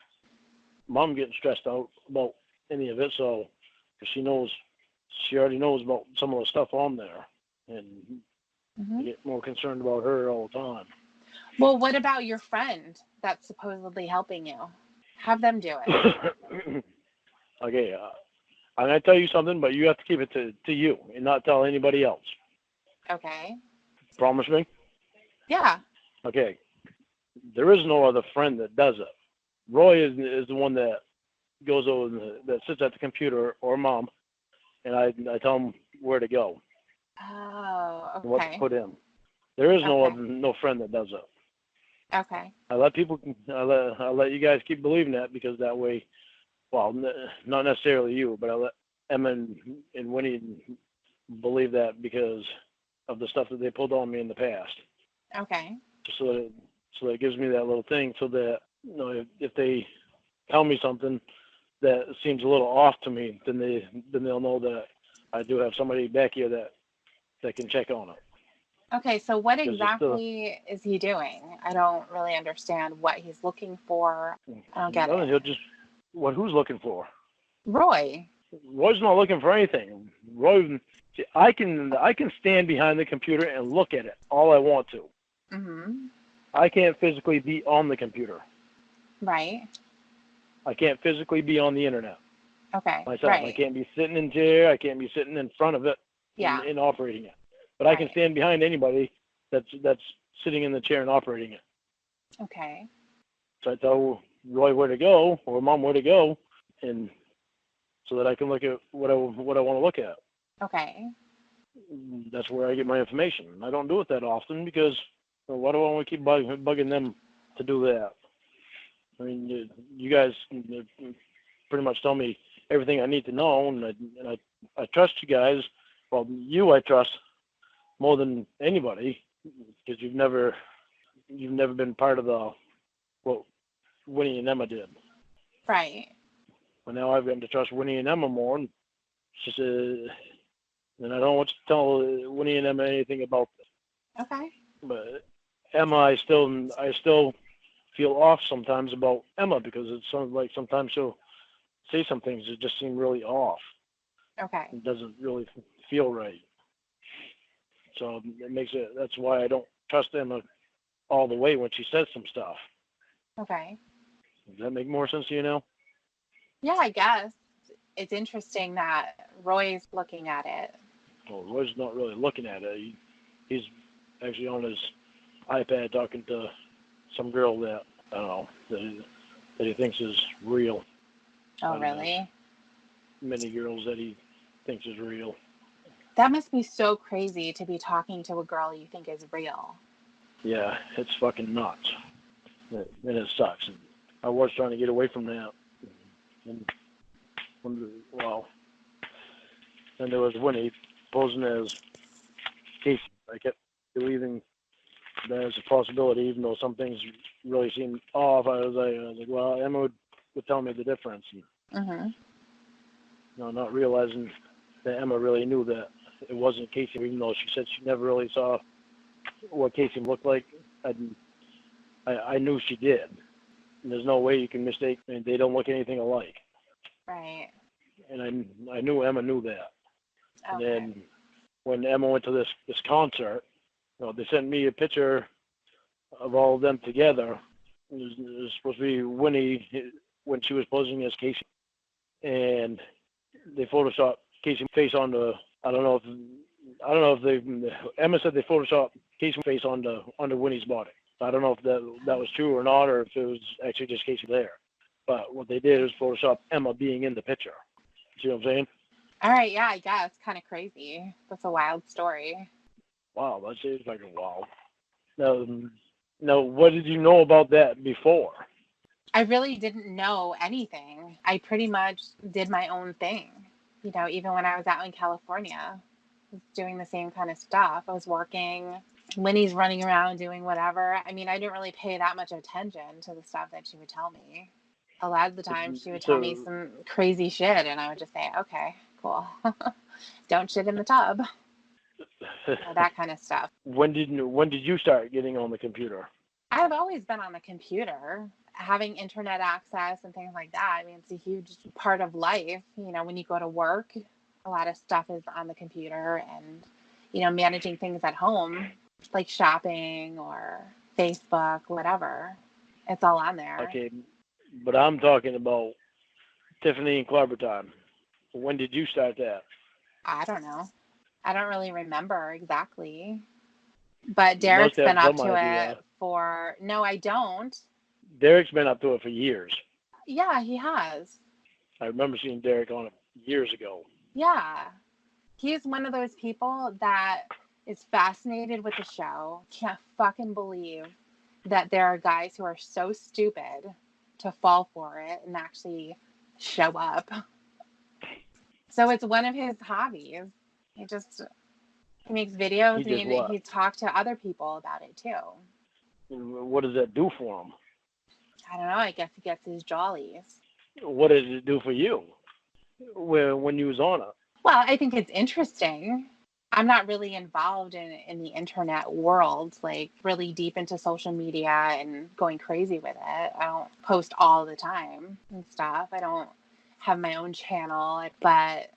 Mom getting stressed out about any of it. So, because she already knows about some of the stuff on there, and I get more concerned about her all the time. Well, what about your friend that's supposedly helping you? Have them do it. Okay, I'm going to tell you something, but you have to keep it to you and not tell anybody else. Okay. Promise me? Yeah. Okay. There is no other friend that does it. Roy is the one that goes over, that sits at the computer, or Mom, and I tell him where to go. Oh, okay. What to put in. There is no friend that does it. Okay. I let you guys keep believing that because that way well, not necessarily you, but I let Emma and Winnie believe that because of the stuff that they pulled on me in the past. Okay. So that it gives me that little thing, so that if they tell me something that seems a little off to me, then they'll know that I do have somebody back here that can check on it. Okay, so what exactly is he doing? I don't really understand what he's looking for. I don't get it. He'll just who's looking for? Roy. Roy's not looking for anything. Roy, I can stand behind the computer and look at it all I want to. Mm-hmm. I can't physically be on the computer. Right. I can't physically be on the internet. Okay. Myself. Right. I can't be sitting in chair. I can't be sitting in front of it. Yeah. And operating it. But I can stand behind anybody that's sitting in the chair and operating it. Okay. So I tell Roy where to go, or Mom where to go, and so that I can look at what I want to look at. Okay. That's where I get my information. I don't do it that often because why do I want to keep bugging them to do that? I mean, you guys pretty much tell me everything I need to know, and I trust you guys. Well, I trust more than anybody because you've never been part of what Winnie and Emma did. Right. But now I've gotten to trust Winnie and Emma more, and it's just, and I don't want to tell Winnie and Emma anything about this. Okay. But Emma, I still feel off sometimes about Emma because it sounds like sometimes she'll say some things that just seem really off. Okay. It doesn't really feel right. So that's why I don't trust Emma all the way when she says some stuff. Okay. Does that make more sense to you now? Yeah, I guess. It's interesting that Roy's looking at it. Well, Roy's not really looking at it. He's actually on his iPad talking to some girl that, I don't know, that he thinks is real. Oh, really? Many girls that he thinks is real. That must be so crazy to be talking to a girl you think is real. Yeah, it's fucking nuts. And it sucks. And I was trying to get away from that. And there was Winnie posing as Casey. I kept believing that as a possibility, even though some things really seemed off. I was like, well, Emma would tell me the difference. And, Mm-hmm. Not realizing that Emma really knew that it wasn't Casey, even though she said she never really saw what Casey looked like. I knew she did. And there's no way you can mistake. I mean, they don't look anything alike. Right. And I knew Emma knew that. Okay. And then when Emma went to this concert, they sent me a picture of all of them together. It was supposed to be Winnie when she was posing as Casey, and they photoshopped Casey's face onto. I don't know if they. Emma said they photoshopped Casey's face onto Winnie's body. I don't know if that was true or not, or if it was actually just Casey there. But what they did was Photoshop Emma being in the picture. See what I'm saying? All right, yeah, I guess. Kind of crazy. That's a wild story. Wow, that is fucking wild. Now, what did you know about that before? I really didn't know anything. I pretty much did my own thing. Even when I was out in California, I was doing the same kind of stuff. I was working. Winnie's running around doing whatever. I mean, I didn't really pay that much attention to the stuff that she would tell me. A lot of the time, she would tell me some crazy shit, and I would just say, okay, cool. Don't shit in the tub. That kind of stuff. When did you start getting on the computer? I've always been on the computer, having internet access and things like that. I mean, it's a huge part of life. When you go to work, a lot of stuff is on the computer, and, managing things at home, like shopping or Facebook, whatever. It's all on there. Okay, but I'm talking about Tiffany and Clubber time. When did you start that? I don't know. I don't really remember exactly. But Derek's been up to it for... No, I don't. Derek's been up to it for years. Yeah, he has. I remember seeing Derek on it years ago. Yeah. He's one of those people that is fascinated with the show. Can't fucking believe that there are guys who are so stupid to fall for it and actually show up. So it's one of his hobbies. He makes videos, and he talked to other people about it too. What does that do for him? I don't know. I guess he gets his jollies. What did it do for you when you was on it? Well, I think it's interesting. I'm not really involved in the internet world, like really deep into social media and going crazy with it. I don't post all the time and stuff. I don't have my own channel, but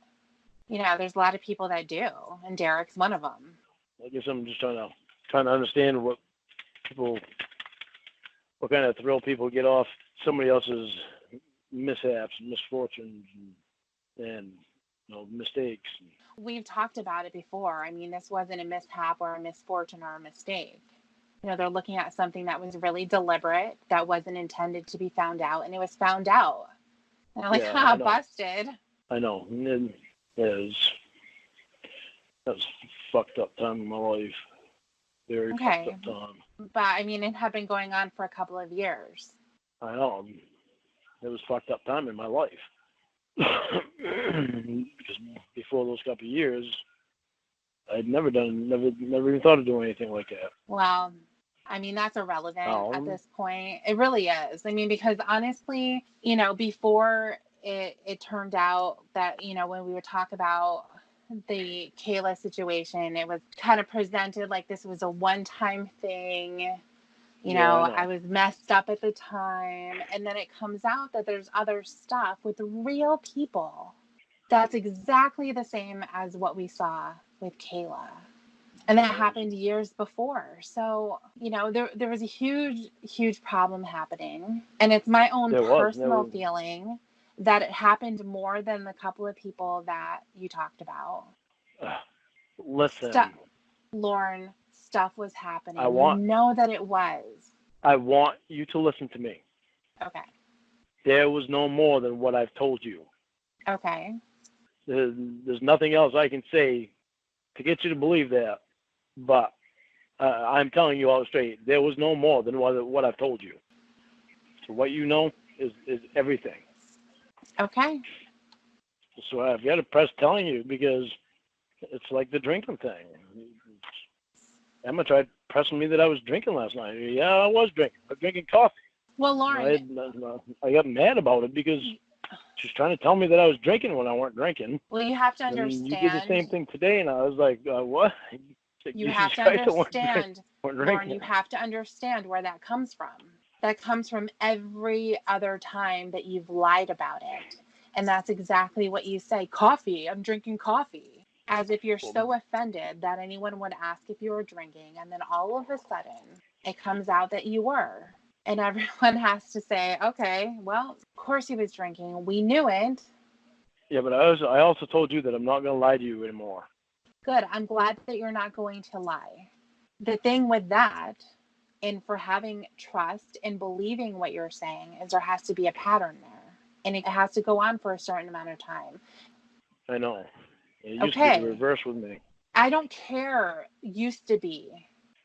there's a lot of people that do, and Derek's one of them. I guess I'm just trying to understand what kind of thrill people get off somebody else's mishaps, misfortunes, and mistakes. We've talked about it before. I mean, this wasn't a mishap or a misfortune or a mistake. They're looking at something that was really deliberate, that wasn't intended to be found out, and it was found out. And I'm like, busted. I know. And that was fucked up time in my life. Very fucked up time. But I mean, it had been going on for a couple of years. I know. It was fucked up time in my life. Because before those couple of years, I'd never even thought of doing anything like that. Well, I mean, that's irrelevant at this point. It really is. I mean, because honestly, before it turned out that, when we would talk about the Kayla situation, it was kind of presented like this was a one-time thing. I was messed up at the time. And then it comes out that there's other stuff with real people. That's exactly the same as what we saw with Kayla. And that happened years before. So, there was a huge, huge problem happening. And it's my own personal feeling that it happened more than the couple of people that you talked about. Listen. Lorne, stuff was happening. You know that it was. I want you to listen to me. Okay. There was no more than what I've told you. Okay. There's nothing else I can say to get you to believe that. But I'm telling you all straight, there was no more than what I've told you. So what you know is everything. Okay. So I've got to press telling you because it's like the drinking thing. Emma tried pressing me that I was drinking last night. Yeah, I was drinking. I was drinking coffee. Well, Lorne, I got mad about it because she was trying to tell me that I was drinking when I weren't drinking. Well, you have to understand. And you did the same thing today, and I was like, what? You have to understand, Lorne, you have to understand where that comes from. That comes from every other time that you've lied about it. And that's exactly what you say. Coffee, I'm drinking coffee. As if you're so offended that anyone would ask if you were drinking. And then all of a sudden, it comes out that you were. And everyone has to say, okay, well, of course he was drinking. We knew it. Yeah, but I also told you that I'm not going to lie to you anymore. Good. I'm glad that you're not going to lie. The thing with that, and for having trust and believing what you're saying, is there has to be a pattern there. And it has to go on for a certain amount of time. I know. It used to be the reverse with me. I don't care. Used to be.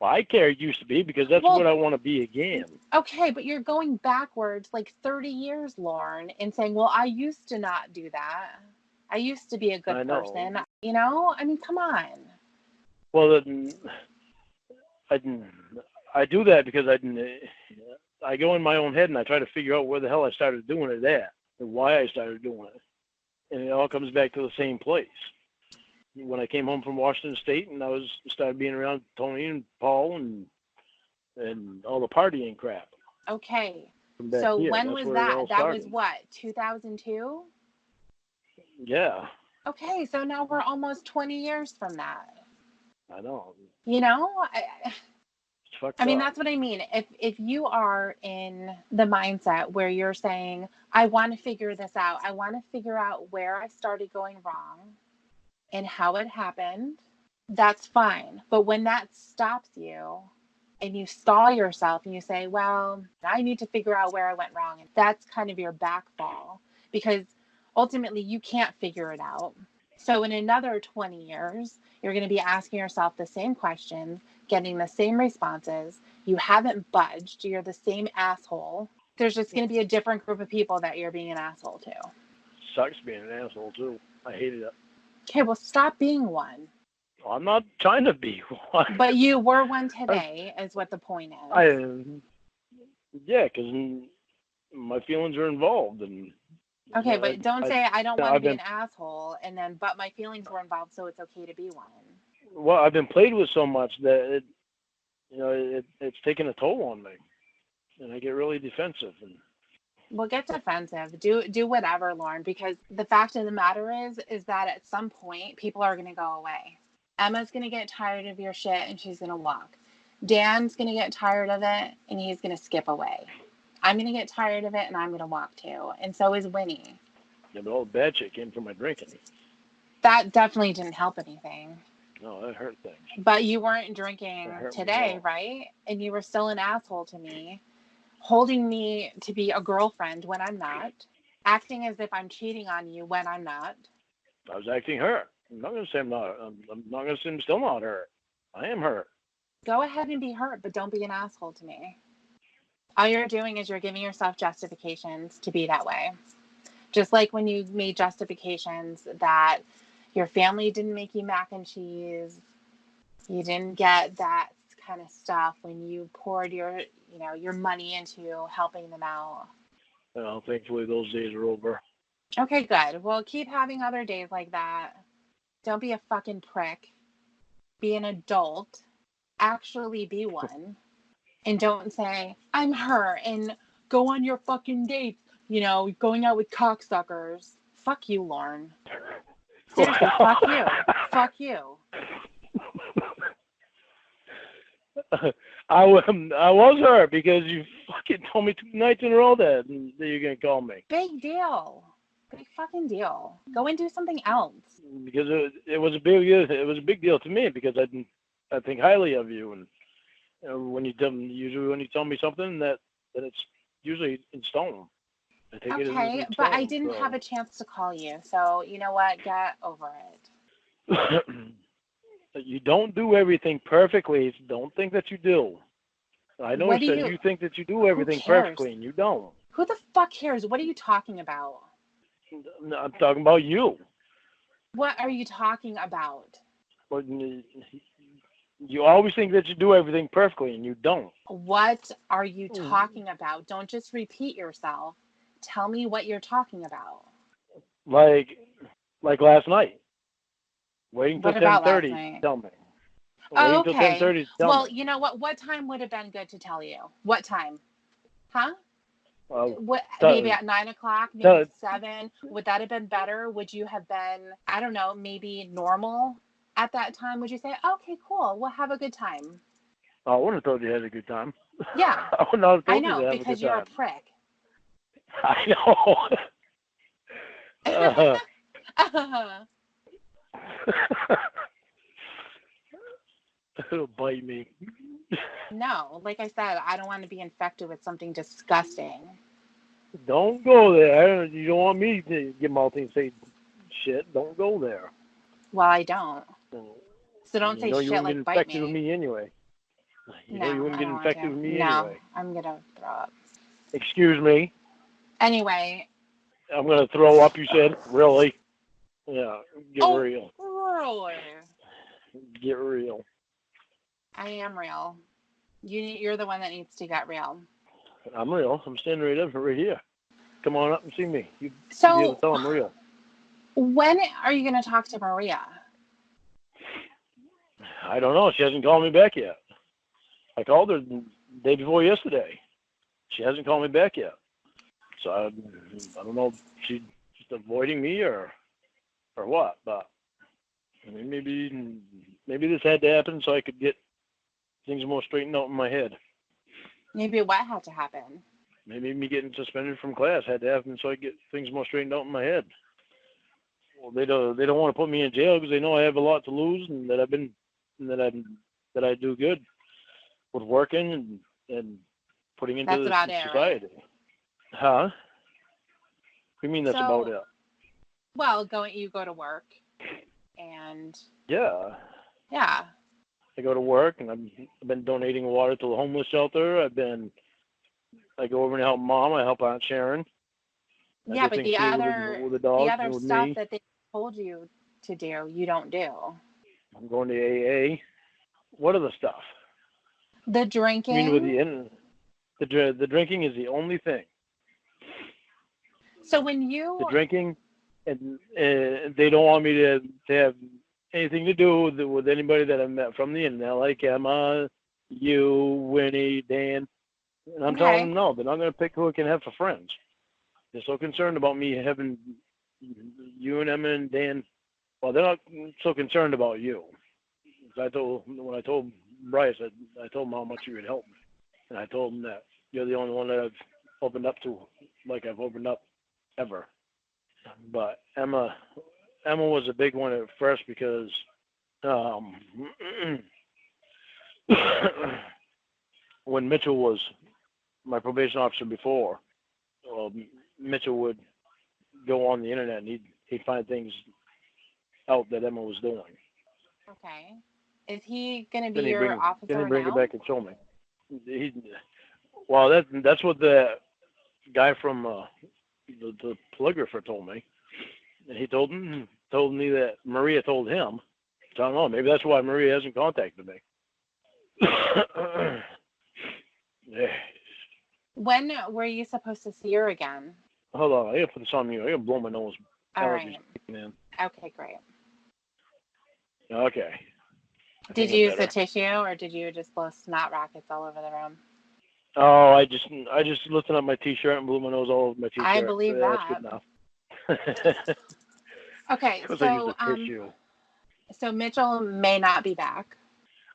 Well, I care it used to be because that's what I want to be again. Okay, but you're going backwards like 30 years, Lorne, and saying, well, I used to not do that. I used to be a good person. I mean, come on. Well, I do that because I go in my own head and I try to figure out where the hell I started doing it at and why I started doing it. And it all comes back to the same place. When I came home from Washington State and I started being around Tony and Paul and all the partying crap. Okay. So when was that? That was what, 2002? Yeah. Okay, so now we're almost 20 years from that. I know. I mean, that's what I mean. If you are in the mindset where you're saying, I want to figure this out. I want to figure out where I started going wrong and how it happened, that's fine. But when that stops you and you stall yourself and you say, well, I need to figure out where I went wrong, and that's kind of your backfall because ultimately you can't figure it out. So in another 20 years, you're going to be asking yourself the same questions, getting the same responses. You haven't budged. You're the same asshole. There's just going to be a different group of people that you're being an asshole to. sucks being an asshole too. I hated it. Okay, well, stop being one. Well, I'm not trying to be one. But you were one today, is what the point is. Yeah, because my feelings are involved, and Okay, but don't say I don't want to be been, an asshole, and then but my feelings were involved, so it's okay to be one. Well, I've been played with so much that it's taken a toll on me, and I get really defensive. And well, get defensive. Do whatever, Lorne, because the fact of the matter is that at some point people are going to go away. Emma's going to get tired of your shit and she's going to walk. Dan's going to get tired of it and he's going to skip away. I'm going to get tired of it and I'm going to walk too. And so is Winnie. Yeah, but all the bad shit came from my drinking. That definitely didn't help anything. No, that hurt things. But you weren't drinking today, right? And you were still an asshole to me, holding me to be a girlfriend when I'm not, acting as if I'm cheating on you when I'm not. I was acting hurt. I'm not going to say I'm not. I'm not going to say I'm still not hurt. I am hurt. Go ahead and be hurt, but don't be an asshole to me. All you're doing is you're giving yourself justifications to be that way. Just like when you made justifications that your family didn't make you mac and cheese, you didn't get that kind of stuff when you poured your money into helping them out. Well, thankfully those days are over. Okay, good. Well, keep having other days like that. Don't be a fucking prick. Be an adult. Actually be one. And don't say, I'm her, and go on your fucking dates, going out with cocksuckers. Fuck you, Lorne. Seriously, fuck you. Fuck you. I was her because you fucking told me 2 nights in a row that you're going to call me. Big deal. Big fucking deal. Go and do something else. Because it was a big deal to me because I think highly of you, and when you tell me something that it's usually in stone. I take it as in stone, but I didn't have a chance to call you, so you know what? Get over it. You don't do everything perfectly. Don't think that you do. I know you think that you do everything perfectly, and you don't. Who the fuck cares? What are you talking about? I'm talking about you. What are you talking about? Well, you always think that you do everything perfectly, and you don't. What are you talking about? Don't just repeat yourself. Tell me what you're talking about. Like last night. Waiting till 10:30. Tell me. Oh, okay. Till 10:30. Well, you know what? What time would have been good to tell you? What time? Huh? Maybe at 9 o'clock, maybe 7. Would that have been better? Would you have been, I don't know, maybe normal at that time? Would you say, okay, cool, we'll have a good time? I wouldn't have told you had a good time. Yeah. I wouldn't have told you to have because you're a prick. I know. It'll bite me. No, like I said, I don't want to be infected with something disgusting. Don't go there. You don't want me to get multi and say shit. Don't go there. Well, I don't. So don't say shit you wouldn't like get bite infected me. with me anyway. You wouldn't get infected with me no, anyway. I'm going to throw up. Excuse me. Anyway. I'm going to throw up, you said? Really? Yeah, get real. Really? Get real. I am real. You're the one that needs to get real. I'm real. I'm standing right here. Come on up and see me. You be able to tell I'm real. When are you going to talk to Maria? I don't know. She hasn't called me back yet. I called her the day before yesterday. She hasn't called me back yet. So I don't know if she's just avoiding me or what. But I mean, maybe this had to happen so I could get things more straightened out in my head. Maybe what had to happen? Maybe me getting suspended from class had to happen so I get things more straightened out in my head. Well, they don't want to put me in jail because they know I have a lot to lose and that I do good with working and putting into society. Right? Huh? What do you mean that's about it? Well, you go to work and yeah. I go to work and I've been donating water to the homeless shelter. I go over and help Mom. I help Aunt Sharon. I Yeah, just but think she with the dogs and with stuff me. that they told you to do, you don't do. I'm going to AA. What other stuff? The I mean, with drinking. the drinking is the only thing. So when The you, drinking, and they don't want me to have anything to do with anybody that I met from the internet, like Emma, you, Winnie, Dan. And I'm telling okay, them no, they're not going to pick who I can have for friends. They're so concerned about me having you and Emma and Dan. Well, they're not so concerned about you. When I told Bryce, I told him how much you would help me, and I told him that you're the only one that I've opened up to, like I've opened up ever. But Emma was a big one at first because when Mitchell was my probation officer before, Mitchell would go on the internet and he'd find things out that Emma was doing. okay. Is he going to be Then he'd your officer bring it now? back and show me. Well, that's what the guy from the polygrapher told me, and he told me that Maria told him. So I don't know. Maybe that's why Maria hasn't contacted me. Yeah. When were you supposed to see her again? Hold on, I gotta put this on mute. I gotta blow my nose. All Allergies right. kicking in. Okay, great. Okay. Did you use the tissue, or did you just blow snot rockets all over the room? Oh, I just lifted up my t-shirt and blew my nose all over my t-shirt. I believe That's that. good enough. Okay, Because I used a tissue. So Mitchell may not be back.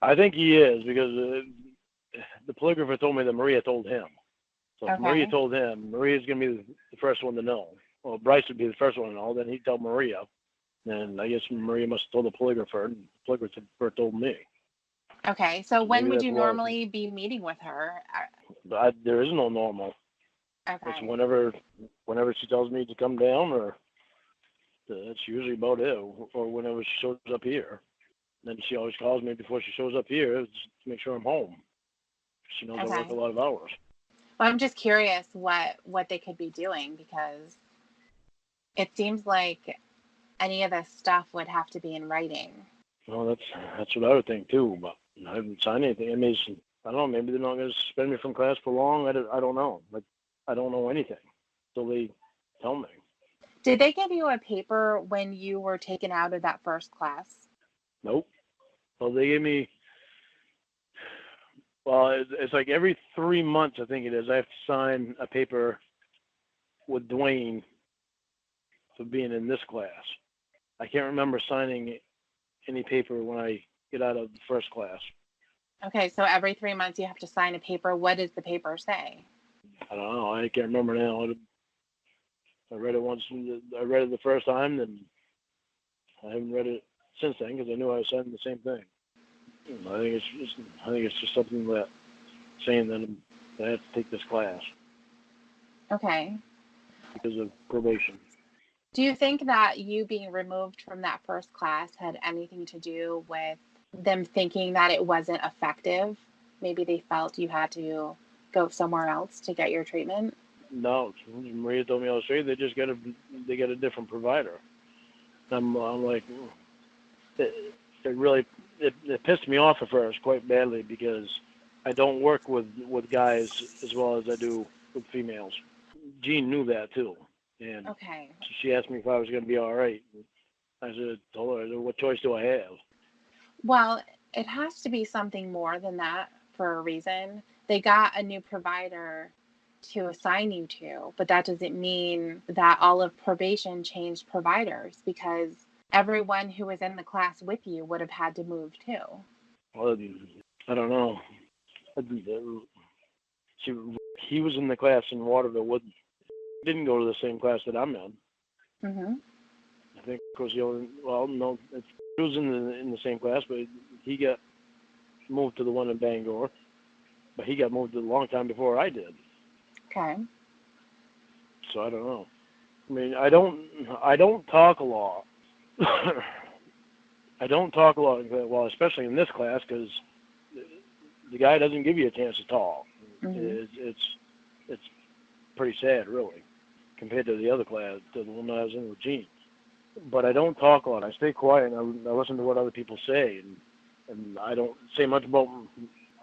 I think he is because the polygrapher told me that Maria told him. So if Maria told him, Maria's going to be the first one to know. Well, Bryce would be the first one to know. Then he'd tell Maria. And I guess Maria must have told the polygrapher, and the polygrapher told me. Okay, so when would you normally be meeting with her? There is no normal. Okay. It's whenever she tells me to come down, or that's usually about it, or whenever she shows up here. Then she always calls me before she shows up here to make sure I'm home. She knows I work a lot of hours. Well, I'm just curious what they could be doing, because it seems like any of this stuff would have to be in writing. Well, that's what I would think too, but I haven't signed anything. I mean, I don't know. Maybe they're not going to suspend me from class for long. I don't know. Like, I don't know anything until they tell me. Did they give you a paper when you were taken out of that first class? Nope. Well, they gave me. Well, it's like every 3 months, I think it is. I have to sign a paper with Dwayne for being in this class. I can't remember signing any paper when I get out of the first class. Okay, so every 3 months you have to sign a paper. What does the paper say? I don't know. I can't remember now. I read it once. I read it the first time, then I haven't read it since then because I knew I was signing the same thing. I think it's just something that saying that I have to take this class. Okay. Because of probation. Do you think that you being removed from that first class had anything to do with them thinking that it wasn't effective? Maybe they felt you had to go somewhere else to get your treatment? No, Maria told me I was straight. They just got a different provider. I'm like, it pissed me off at first quite badly because I don't work with guys as well as I do with females. Jean knew that too, and she asked me if I was going to be all right. I told her, what choice do I have? Well, it has to be something more than that for a reason. They got a new provider to assign you to, but that doesn't mean that all of probation changed providers, because everyone who was in the class with you would have had to move too. Well, I don't know. He was in the class in Waterville. Didn't go to the same class that I'm in. Mm-hmm. I think because he was in the same class, but he got moved to the one in Bangor. But he got moved a long time before I did. Okay. So I don't know. I mean, I don't talk a lot. I don't talk a lot. Well, especially in this class, because the guy doesn't give you a chance to talk. Mm-hmm. It's pretty sad, really. compared to the other class, to the one I was in with Gene. But I don't talk a lot. I stay quiet and I listen to what other people say, and I don't say much about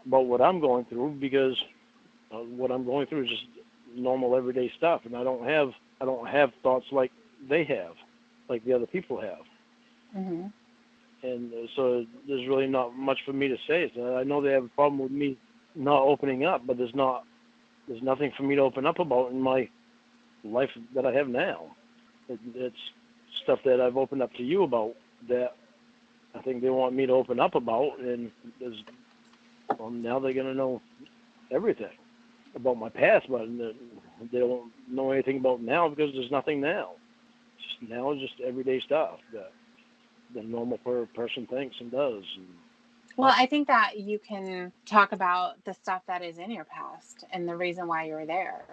what I'm going through because what I'm going through is just normal everyday stuff, and I don't have thoughts like they have, like the other people have. Mm-hmm. And so there's really not much for me to say. So I know they have a problem with me not opening up, but there's nothing for me to open up about in my life that I have now. It's stuff that I've opened up to you about that I think they want me to open up about, and now they're going to know everything about my past, but they don't know anything about now because there's nothing now. Now it's just everyday stuff that the normal person thinks and does. Well, I think that you can talk about the stuff that is in your past and the reason why you're there.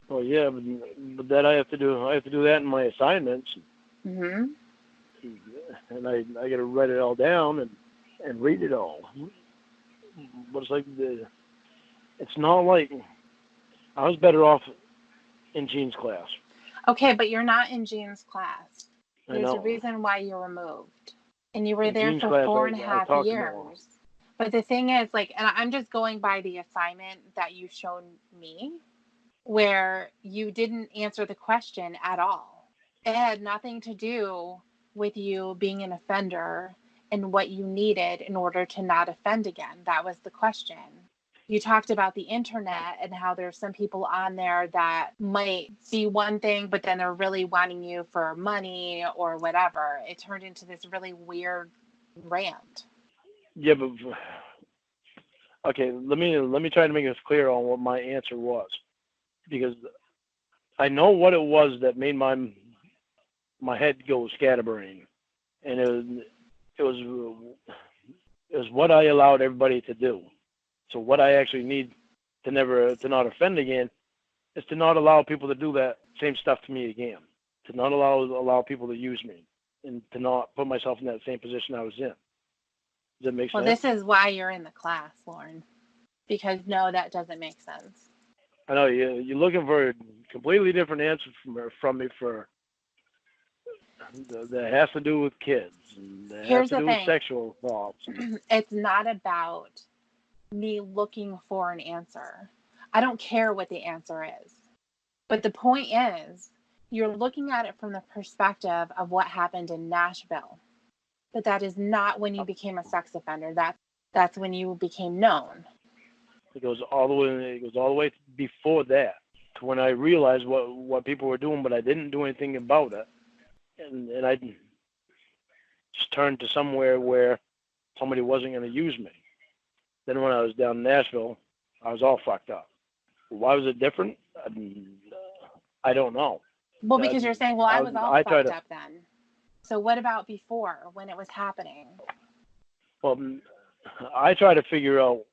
Well, yeah, but that I have to do that in my assignments. Mm-hmm. And I got to write it all down and read it all. But it's like it's not like I was better off in Gene's class. Okay, but you're not in Gene's class. I There's know. a reason why you're removed. And you were In there Gene's for class, 4.5 years. But the thing is, like, and I'm just going by the assignment that you showed me, where you didn't answer the question at all. It had nothing to do with you being an offender and what you needed in order to not offend again. That was the question. You talked about the internet and how there's some people on there that might see one thing, but then they're really wanting you for money or whatever. It turned into this really weird rant. Yeah, but okay, let me try to make this clear on what my answer was, because I know what it was that made my head go scatterbrain, and it was what I allowed everybody to do. So what I actually need to not offend again is to not allow people to do that same stuff to me again. To not allow people to use me, and to not put myself in that same position I was in. Does that make sense? Well, this is why you're in the class, Lorne. Because no, that doesn't make sense. I know you're looking for a completely different answer from me for that has to do with kids, and that Here's has to the do thing. with sexual thoughts. It's not about me looking for an answer. I don't care what the answer is. But the point is, you're looking at it from the perspective of what happened in Nashville. But that is not when you became a sex offender. That's when you became known. It goes all the way before that, to when I realized what people were doing, but I didn't do anything about it, and I just turned to somewhere where somebody wasn't going to use me. Then when I was down in Nashville, I was all fucked up. Why was it different? I don't know. Well, because you're saying, well, I was all fucked up then. So what about before, when it was happening? Well, I try to figure out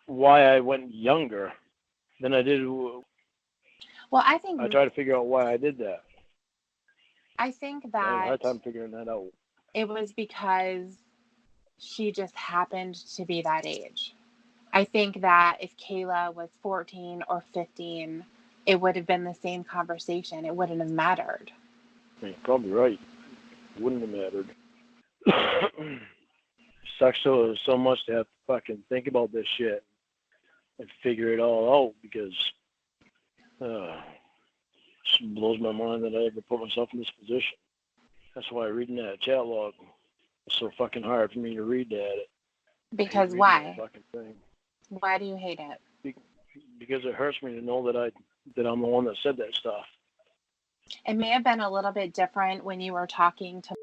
why I went younger than I did. Well, I try to figure out why I did that. I think that I had a hard time figuring that out. It was because she just happened to be that age. I think that if Kayla was 14 or 15, it would have been the same conversation. It wouldn't have mattered. You're probably right. It wouldn't have mattered. Sucks so much to have to fucking think about this shit and figure it all out, because it just blows my mind that I ever put myself in this position. That's why reading that chat log is so fucking hard for me to read that. Because why? Fucking thing. Why do you hate it? Because it hurts me to know that I'm the one that said that stuff. It may have been a little bit different when you were talking to,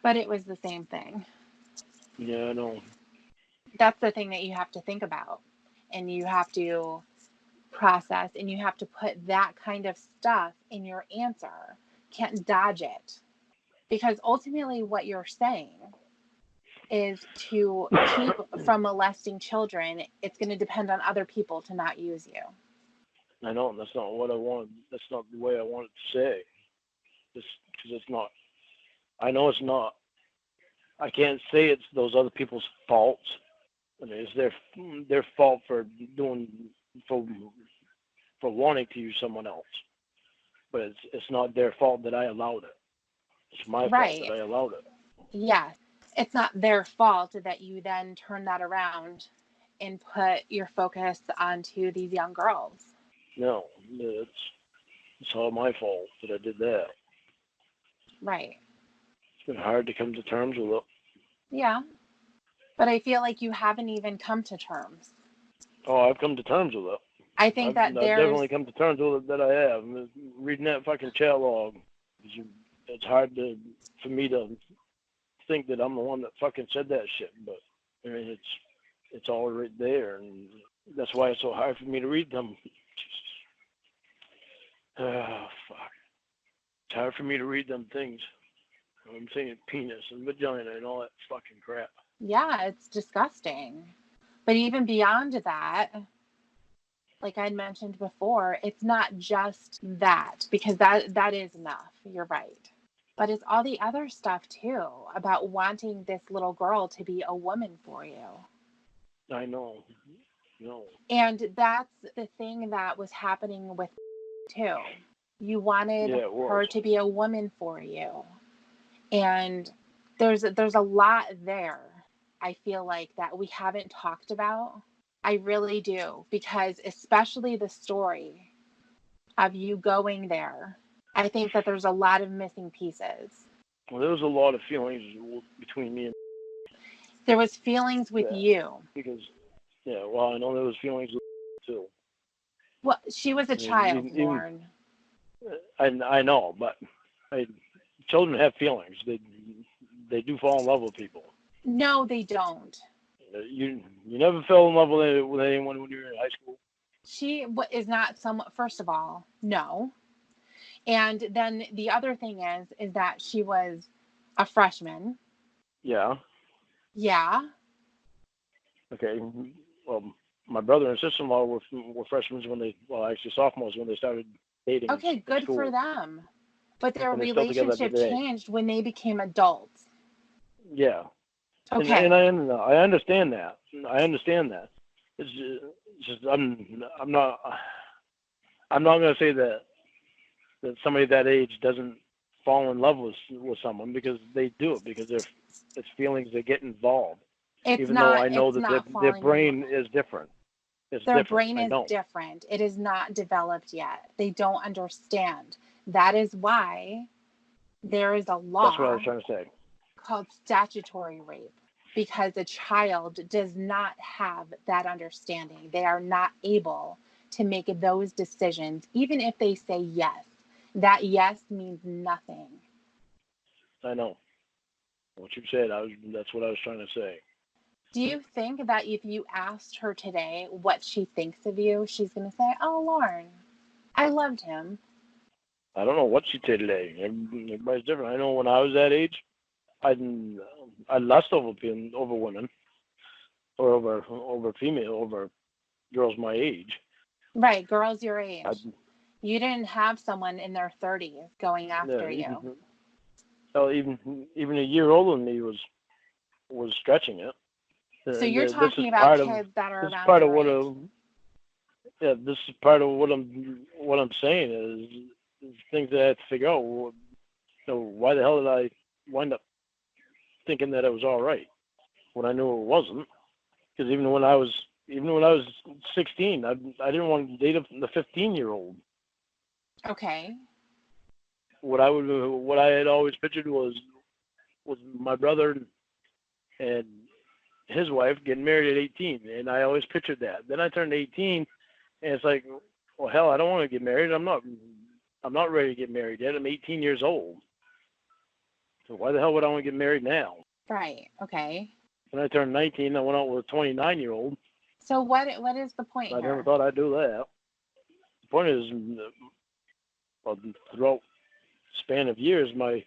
but it was the same thing. Yeah, I know. That's the thing that you have to think about, and you have to process, and you have to put that kind of stuff in your answer. Can't dodge it, because ultimately what you're saying is to keep from molesting children. It's going to depend on other people to not use you. I know, and that's not what I wanted. That's not the way I wanted to say. Just because it's not. I know it's not. I can't say it's those other people's faults. I mean, it's their fault for wanting to use someone else. but it's not their fault that I allowed it. It's my fault that I allowed it. Yeah. It's not their fault that you then turn that around and put your focus onto these young girls. No, it's all my fault that I did that. Right. It's been hard to come to terms with it. Yeah. But I feel like you haven't even come to terms. Oh, I've come to terms with it. I think I've definitely come to terms with it that I have. Reading that fucking chat log, it's hard for me to think that I'm the one that fucking said that shit, but I mean, it's all right there, and that's why it's so hard for me to read them. Oh, fuck. It's hard for me to read them things. I'm saying penis and vagina and all that fucking crap. Yeah, it's disgusting. But even beyond that, like I'd mentioned before, it's not just that, because that is enough. You're right. But it's all the other stuff too, about wanting this little girl to be a woman for you. I know. No. And that's the thing that was happening with too. You wanted her to be a woman for you. And there's a lot there, I feel like, that we haven't talked about. I really do, because especially the story of you going there, I think that there's a lot of missing pieces. Well, there was a lot of feelings between me and... There was feelings with you. Because, well, I know there was feelings with too. Well, she was a child, Lorne. I know, but children have feelings. They do fall in love with people. No, they don't. You never fell in love with anyone when you were in high school? She is not someone, first of all, no. And then the other thing is that she was a freshman. Yeah. Yeah. Okay. Well, my brother and sister-in-law were freshmen actually sophomores when they started dating. Okay, good for them. But their relationship changed when they became adults. Yeah. Okay. And I understand that. It's just I'm not going to say that somebody that age doesn't fall in love with someone, because they do it, because it's feelings that get involved. Even though I know that their brain is different. Their brain is different. It is not developed yet. They don't understand. That is why there is a law. That's what I was trying to say. Called statutory rape, because a child does not have that understanding. They are not able to make those decisions, even if they say yes. That yes means nothing. I know. What you said, that's what I was trying to say. Do you think that if you asked her today what she thinks of you, she's going to say, "Oh, Lorne, I loved him"? I don't know what she'd say today. Everybody's different. I know when I was that age, I lust over women, or over girls my age. Right, girls your age. You didn't have someone in their 30s going after you. So even a year older than me was stretching it. So you're talking about kids that are around your age. This is part of what I'm saying is things that I have to figure out. So why the hell did I wind up thinking that it was all right when I knew it wasn't? Because even when I was 16, I didn't want to date the 15-year-old. Okay. What I had always pictured was my brother and his wife getting married at 18, and I always pictured that. Then I turned 18, and it's like, well, hell, I don't want to get married. I'm not ready to get married yet. I'm 18 years old. So why the hell would I want to get married now? Right. Okay. When I turned 19, I went out with a 29-year-old. So what is the point here? I never thought I'd do that. The point is, throughout the span of years, my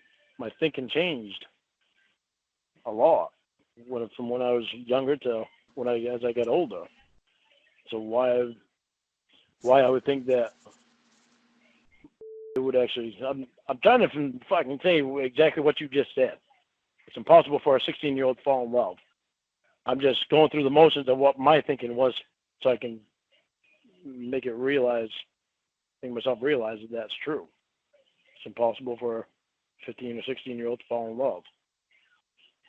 thinking changed a lot. From when I was younger to as I got older. So why I would think that it would actually... I'm trying to fucking say exactly what you just said. It's impossible for a 16-year-old to fall in love. I'm just going through the motions of what my thinking was, so I can make myself realize that that's true. It's impossible for a 15 or 16-year-old to fall in love.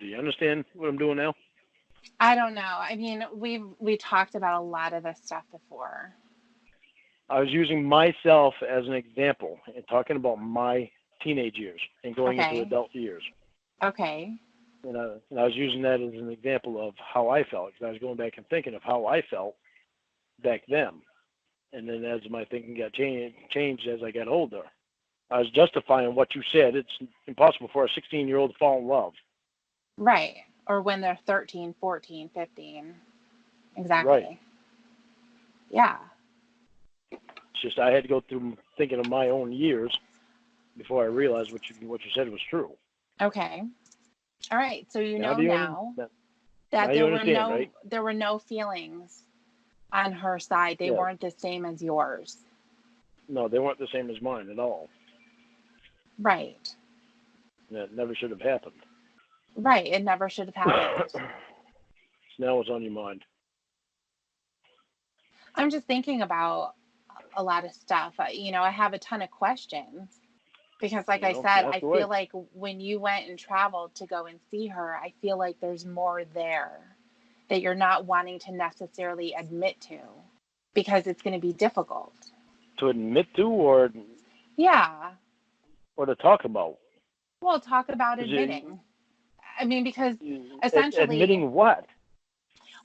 Do you understand what I'm doing now? I don't know. I mean, we talked about a lot of this stuff before. I was using myself as an example and talking about my teenage years and going into adult years. Okay. And I was using that as an example of how I felt, because I was going back and thinking of how I felt back then. And then as my thinking got changed as I got older, I was justifying what you said. It's impossible for a 16-year-old to fall in love. Right. Or when they're 13, 14, 15. Exactly. Right. Yeah. It's just I had to go through thinking of my own years before I realized what you said was true. Okay. All right. So now that right? there were no feelings on her side. They weren't the same as yours. No, they weren't the same as mine at all. Right. That never should have happened. Right. It never should have happened. So now what's on your mind? I'm just thinking about a lot of stuff. I have a ton of questions because, like I said, I feel like when you went and traveled to go and see her, I feel like there's more there that you're not wanting to necessarily admit to because it's going to be difficult. To admit to, or? Yeah. Or to talk about? Well, talk about admitting. I mean, because essentially... Admitting what?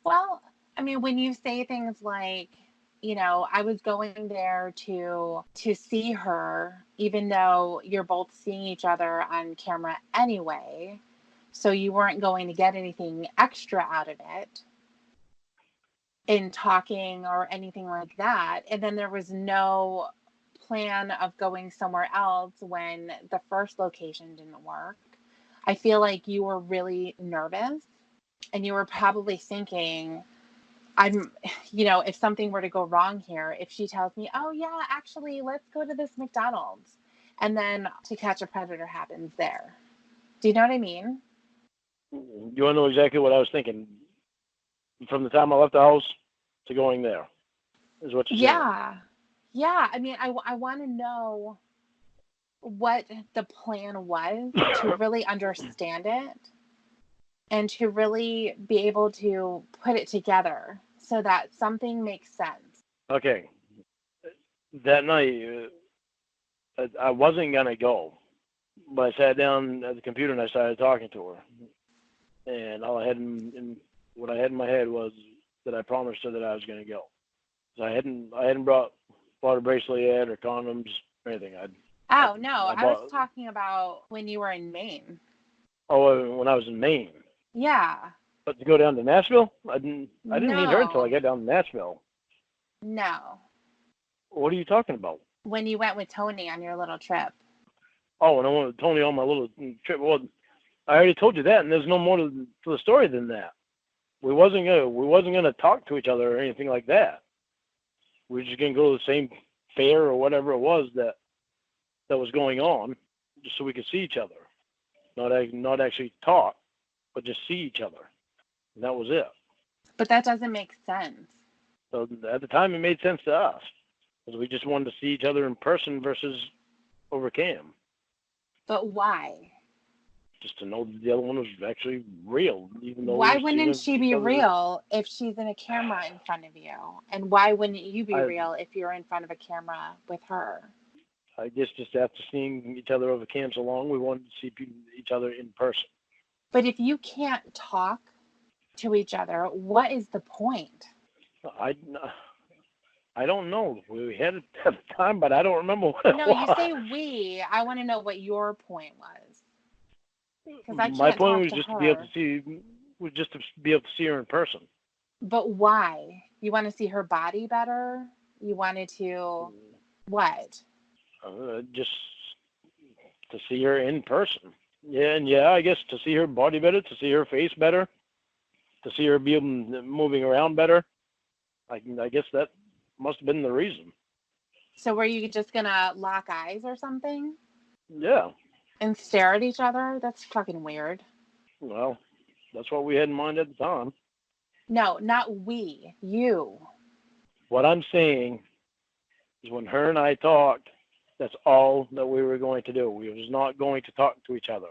Well, I mean, when you say things like, I was going there to see her, even though you're both seeing each other on camera anyway, so you weren't going to get anything extra out of it in talking or anything like that. And then there was no plan of going somewhere else when the first location didn't work. I feel like you were really nervous and you were probably thinking, if something were to go wrong here, if she tells me, oh yeah, actually, let's go to this McDonald's, and then To Catch a Predator happens there. Do you know what I mean? You want to know exactly what I was thinking? From the time I left the house to going there, is what you're saying. Yeah. I mean, I want to know what the plan was to really understand it and to really be able to put it together so that something makes sense. Okay. That night, I wasn't going to go, but I sat down at the computer and I started talking to her. And all I had what I had in my head was that I promised her that I was going to go. So I hadn't brought a bracelet yet or condoms or anything. I was talking about when you were in Maine. Oh, when I was in Maine. Yeah. But to go down to Nashville? I didn't meet her until I got down to Nashville. No. What are you talking about? When you went with Tony on your little trip. Oh, when I went with Tony on my little trip. Well, I already told you that, and there's no more to the story than that. We wasn't gonna talk to each other or anything like that. We were just gonna go to the same fair or whatever it was that was going on, just so we could see each other. Not actually talk, but just see each other. And that was it. But that doesn't make sense. So at the time, it made sense to us, because we just wanted to see each other in person versus over cam. But why? Just to know that the other one was actually real, even though. Why wouldn't she be real if she's in a camera in front of you? And why wouldn't you be real if you're in front of a camera with her? I guess just after seeing each other over cam so long, we wanted to see each other in person. But if you can't talk to each other, what is the point? I don't know. We had it at the time, but I don't remember what it was. No, you say we. I want to know what your point was. Because I can't My point was talk just to to be able to see her in person. But why? You want to see her body better? You wanted to what? Just to see her in person. Yeah, I guess to see her body better, to see her face better, to see her be moving around better. I guess that must have been the reason. So were you just gonna lock eyes or something? Yeah. And stare at each other? That's fucking weird. Well, that's what we had in mind at the time. No, not we. You. What I'm saying is when her and I talked, That's all that we were going to do. We was not going to talk to each other.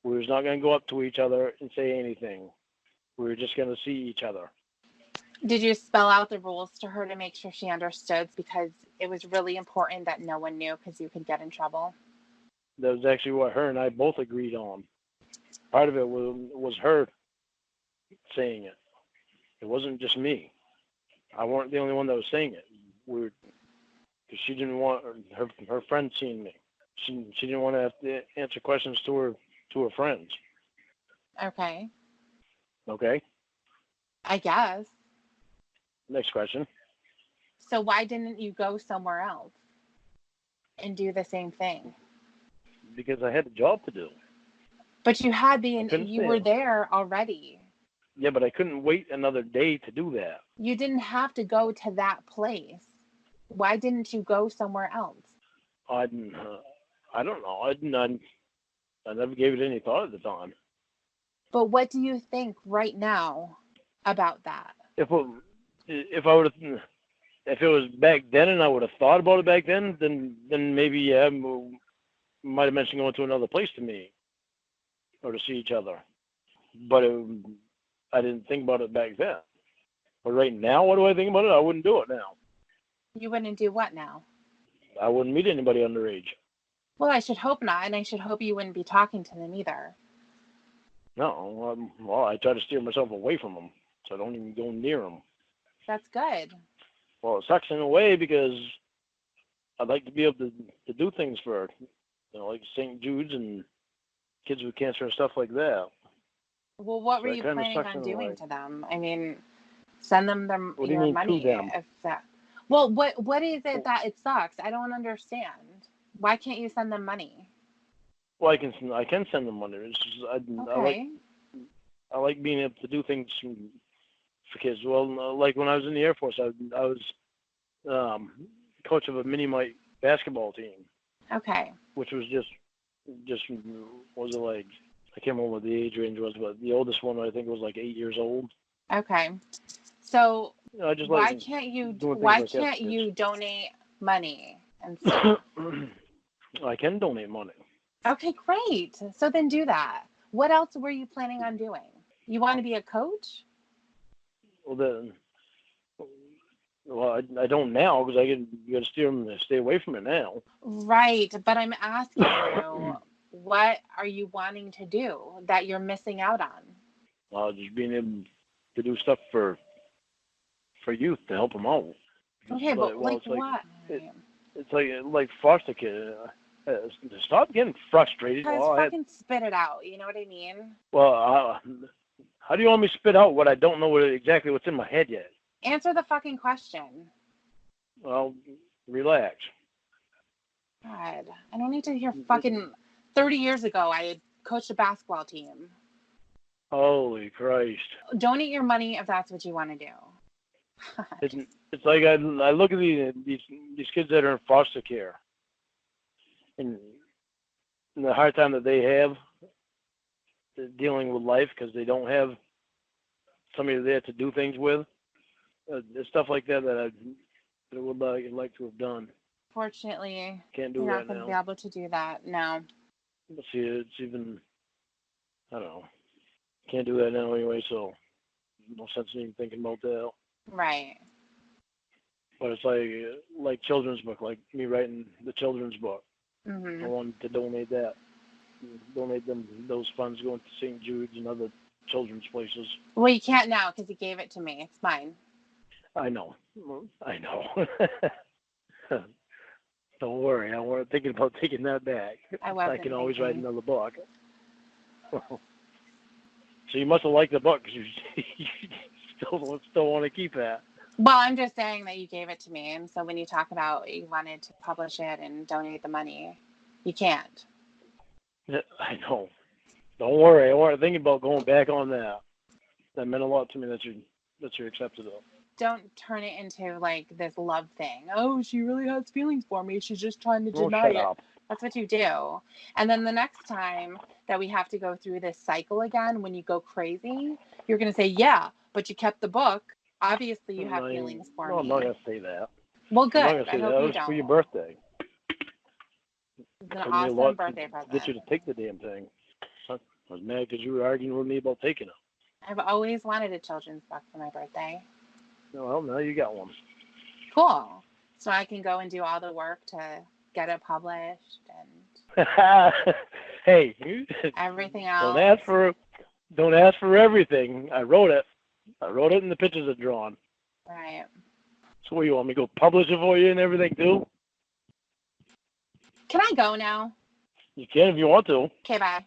We was not going to go up to each other and say anything. We were just going to see each other. Did you spell out the rules to her to make sure she understood? Because it was really important that no one knew because you could get in trouble. That was actually what her and I both agreed on. Part of it was her saying it. It wasn't just me. I weren't the only one that was saying it. Because she didn't want her friends seeing me. She didn't want to have to answer questions to her friends. Okay. Okay. I guess. Next question. So why didn't you go somewhere else and do the same thing? Because I had a job to do. But you were there already. Yeah, but I couldn't wait another day to do that. You didn't have to go to that place. Why didn't you go somewhere else? I don't know. I never gave it any thought at the time. But what do you think right now about that? If it was back then and I would have thought about it back then maybe yeah, might have mentioned going to another place to meet or to see each other. But I didn't think about it back then. But right now, what do I think about it? I wouldn't do it now. You wouldn't do what now? I wouldn't meet anybody underage. Well, I should hope not, and I should hope you wouldn't be talking to them either. No, well, I try to steer myself away from them, so I don't even go near them. That's good. Well, it sucks in a way because I'd like to be able to do things for, like St. Jude's and kids with cancer and stuff like that. Well, what were you planning on doing to them? I mean, send them your money. If that. Well, what is it that it sucks? I don't understand. Why can't you send them money? Well, I can send them money. It's just, okay. I like being able to do things for kids. Well, like when I was in the Air Force, I was coach of a mini-mite basketball team. Okay. Which was just was it like, I can't remember what the age range was, but the oldest one I think was like 8 years old. Okay. So why like can't you donate money and stuff? I can donate money. Okay, great. So then do that. What else were you planning on doing? You want to be a coach? Well, I don't now because you got to steer them to stay away from it now. Right, but I'm asking you, what are you wanting to do that you're missing out on? Just being able to do stuff for youth to help them out. Okay, but like what? It's like foster kids. Stop getting frustrated. Fucking spit it out. You know what I mean? Well, how do you want me to spit out what I don't know exactly what's in my head yet? Answer the fucking question. Well, relax. God, I don't need to hear fucking 30 years ago I had coached a basketball team. Holy Christ. Donate your money if that's what you want to do. It's like I look at these kids that are in foster care and the hard time that they have dealing with life because they don't have somebody there to do things with. Stuff like that I would like to have done. Fortunately, can't do you're that not going to now. be able to do that. No. See, it's even, I don't know. Can't do that now anyway, so no sense in even thinking about that. Right. But it's like children's book, like me writing the children's book. Mm-hmm. I wanted to donate that. Donate those funds going to St. Jude's and other children's places. Well, you can't now because you gave it to me. It's mine. I know. Don't worry. I wasn't thinking about taking that back. I can always write another book. So you must have liked the book because you still want to keep that. Well, I'm just saying that you gave it to me, and so when you talk about you wanted to publish it and donate the money, you can't. I know. Don't worry. I wasn't thinking about going back on that. That meant a lot to me that you accepted it. Don't turn it into like this love thing. Oh, she really has feelings for me. She's just trying to deny it. Up. That's what you do. And then the next time that we have to go through this cycle again, when you go crazy, you're going to say, yeah, but you kept the book. Obviously, you have feelings for me. I'm not going to say that. Well, good. I'm not going to say that. It was for your birthday. It's an Took me a awesome lot birthday to present. get you to take the damn thing. I was mad because you were arguing with me about taking it. I've always wanted a children's book for my birthday. Well, now you got one. Cool. So I can go and do all the work to get it published and Hey, everything else. don't ask for everything. I wrote it and the pictures are drawn. Right. So what, you want me to go publish it for you and everything too? Can I go now? You can if you want to. Okay, bye.